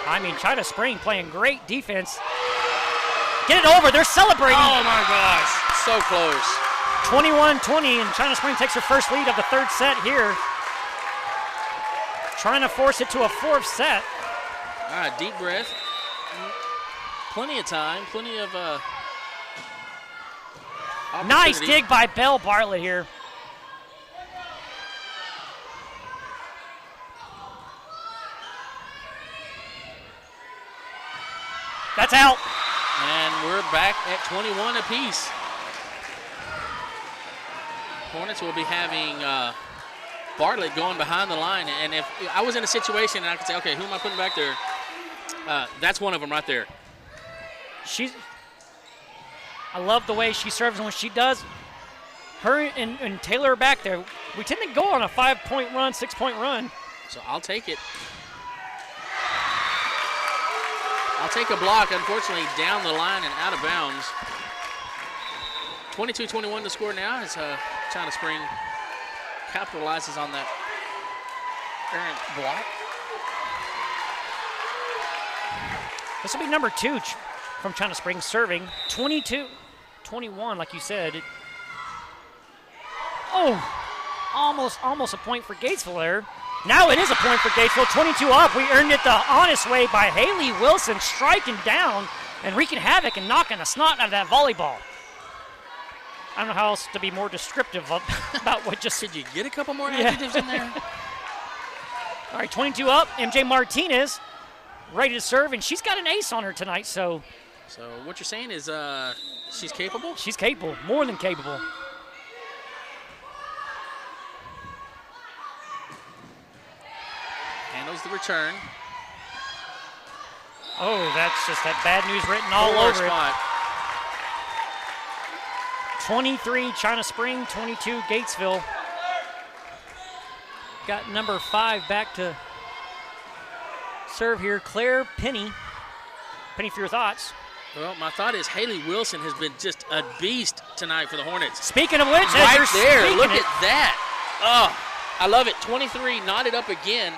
I mean, China Spring playing great defense. Get it over. They're celebrating. Oh, my gosh. So close. 21-20, and China Spring takes her first lead of the third set here. Trying to force it to a fourth set. All right, deep breath. Plenty of time. Plenty of nice dig by Belle Bartlett here. That's out. And we're back at 21 apiece. Hornets will be having Bartlett going behind the line. And if I was in a situation and I could say, okay, who am I putting back there? That's one of them right there. I love the way she serves, and when she does, her and Taylor are back there. We tend to go on a 5-point run, 6-point run. So I'll take it. I'll take a block, unfortunately, down the line and out of bounds. 22-21 to score now as China Spring capitalizes on that errant block. This will be number 2 from China Spring serving. 22-21, like you said. Almost a point for Gatesville there. Now it is a point for Gatesville. 22 up. We earned it the honest way by Haley Wilson striking down and wreaking havoc and knocking the snot out of that volleyball. I don't know how else to be more descriptive about what just... Did you get a couple more adjectives in there? All right, 22 up. MJ Martinez ready to serve, and she's got an ace on her tonight, so... So what you're saying is she's capable? She's capable, more than capable. Handles the return. Oh, that's just that bad news written all over it. 23 China Spring, 22 Gatesville. Got number 5 back to serve here, Claire Penny. Penny, for your thoughts. Well, my thought is Haley Wilson has been just a beast tonight for the Hornets. Speaking of which, right there, look at that. Oh, I love it. 23 knotted up again.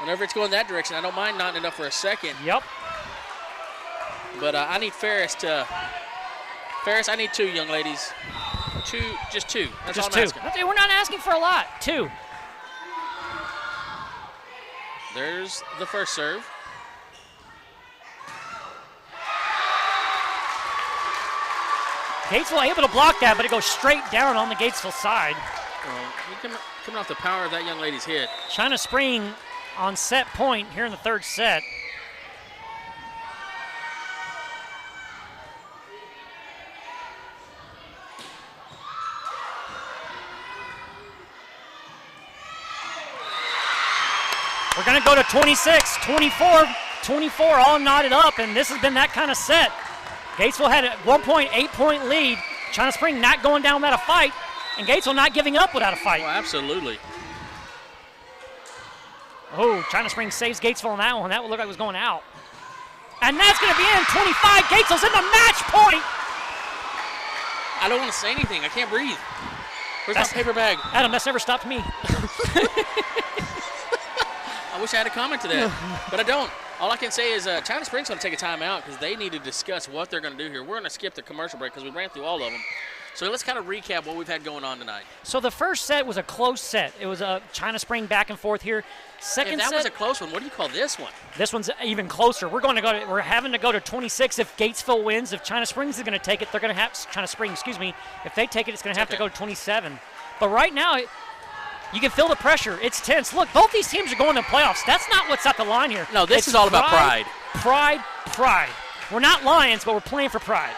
Whenever it's going that direction, I don't mind knotting it up for a second. Yep. But I need Ferris to... Ferris, I need 2, young ladies. Just two. That's just all I'm 2. asking. We're not asking for a lot. 2. There's the first serve. Gatesville able to block that, but it goes straight down on the Gatesville side. Well, coming off the power of that young lady's hit. China Spring on set point here in the 3rd set. We're going to go to 26, 24, 24, all knotted up, and this has been that kind of set. Gatesville had a 8-point lead. China Spring not going down without a fight, and Gatesville not giving up without a fight. Oh, absolutely. Oh, China Spring saves Gatesville on that one. That would look like it was going out. And that's going to be in. 25. Gatesville's in the match point. I don't want to say anything. I can't breathe. Where's my paper bag? Adam, that's never stopped me. I wish I had a comment to that, but I don't. All I can say is China Spring's going to take a timeout because they need to discuss what they're going to do here. We're going to skip the commercial break because we ran through all of them. So let's kind of recap what we've had going on tonight. So the first set was a close set. It was a China Spring back and forth here. Second set, set was a close one. What do you call this one? This one's even closer. We're having to go to 26 if Gatesville wins. If China Springs is going to take it, they're going to have China Spring. If they take it, it's going to have to go to 27. But right now, you can feel the pressure. It's tense. Look, both these teams are going to the playoffs. That's not what's at the line here. No, this is all about pride. Pride. We're not Lions, but we're playing for pride.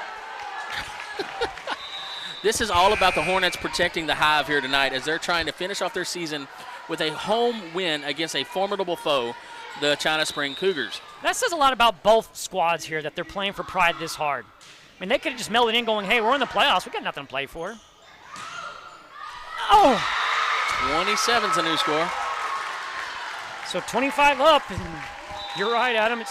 This is all about the Hornets protecting the Hive here tonight as they're trying to finish off their season with a home win against a formidable foe, the China Spring Cougars. That says a lot about both squads here, that they're playing for pride this hard. I mean, they could have just melded in going, hey, we're in the playoffs. We got nothing to play for. Oh! 27's a new score. So 25 up, and you're right, Adam.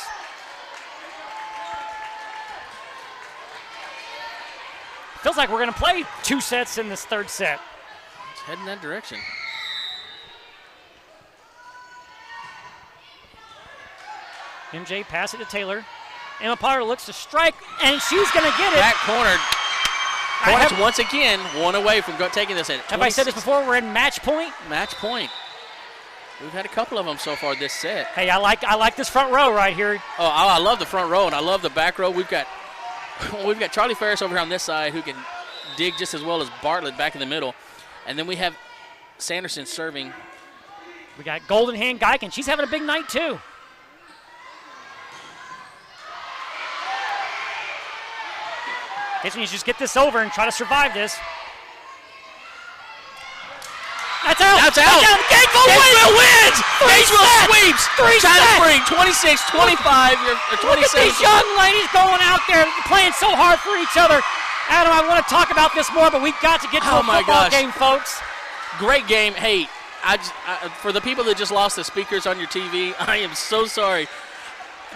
Feels like we're going to play 2 sets in this 3rd set. It's heading that direction. MJ pass it to Taylor. Emma Potter looks to strike, and she's going to get it. Back cornered. Hornets once again one away from taking this in. Have I said this before? We're in match point? Match point. We've had a couple of them so far this set. Hey, I like this front row right here. Oh, I love the front row, and I love the back row. We've got Charlie Ferris over here on this side who can dig just as well as Bartlett back in the middle. And then we have Sanderson serving. We got Golden Hand Geiken. She's having a big night, too. Gatesville needs to just get this over and try to survive this. That's out. That's out. Gatesville wins. Gatesville sweeps. China Spring 26-25. Or 27. Look at these young ladies going out there playing so hard for each other. Adam, I want to talk about this more, but we've got to get to a football game, folks. Great game. Hey, for the people that just lost the speakers on your TV, I am so sorry.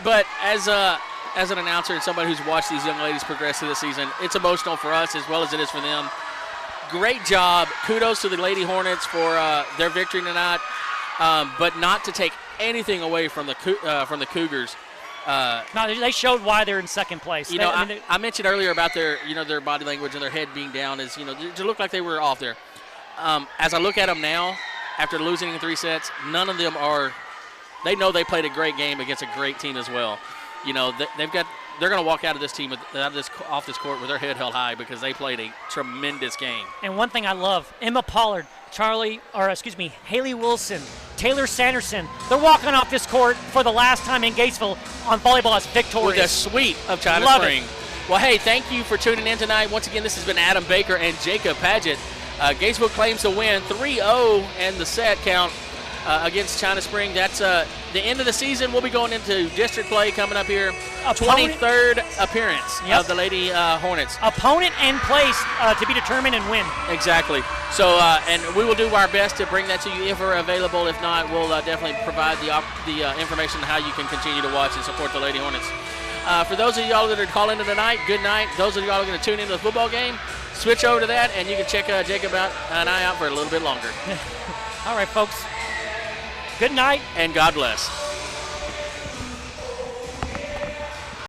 But as an announcer and somebody who's watched these young ladies progress through the season, it's emotional for us as well as it is for them. Great job. Kudos to the Lady Hornets for their victory tonight, but not to take anything away from the Cougars. No, they showed why they're in second place. I mentioned earlier about their body language and their head being down. They looked like they were off there. As I look at them now, after losing in 3 sets, none of them are. They know they played a great game against a great team as well. They're going to walk out of this team off this court with their head held high because they played a tremendous game. And one thing I love, Emma Pollard, Haley Wilson, Taylor Sanderson, they're walking off this court for the last time in Gatesville on volleyball as victorious. With a sweep of China Spring. Well, hey, thank you for tuning in tonight. Once again, this has been Adam Baker and Jacob Padgett. Gatesville claims to win 3-0 and the set count against China Spring. That's the end of the season. We'll be going into district play coming up here. 23rd appearance of the Lady Hornets. Opponent and place to be determined and win. Exactly. So, and we will do our best to bring that to you if we're available. If not, we'll definitely provide the information on how you can continue to watch and support the Lady Hornets. For those of y'all that are calling in tonight, good night. Those of y'all that are going to tune into the football game, switch over to that, and you can check Jacob and I out for a little bit longer. All right, folks. Good night. And God bless.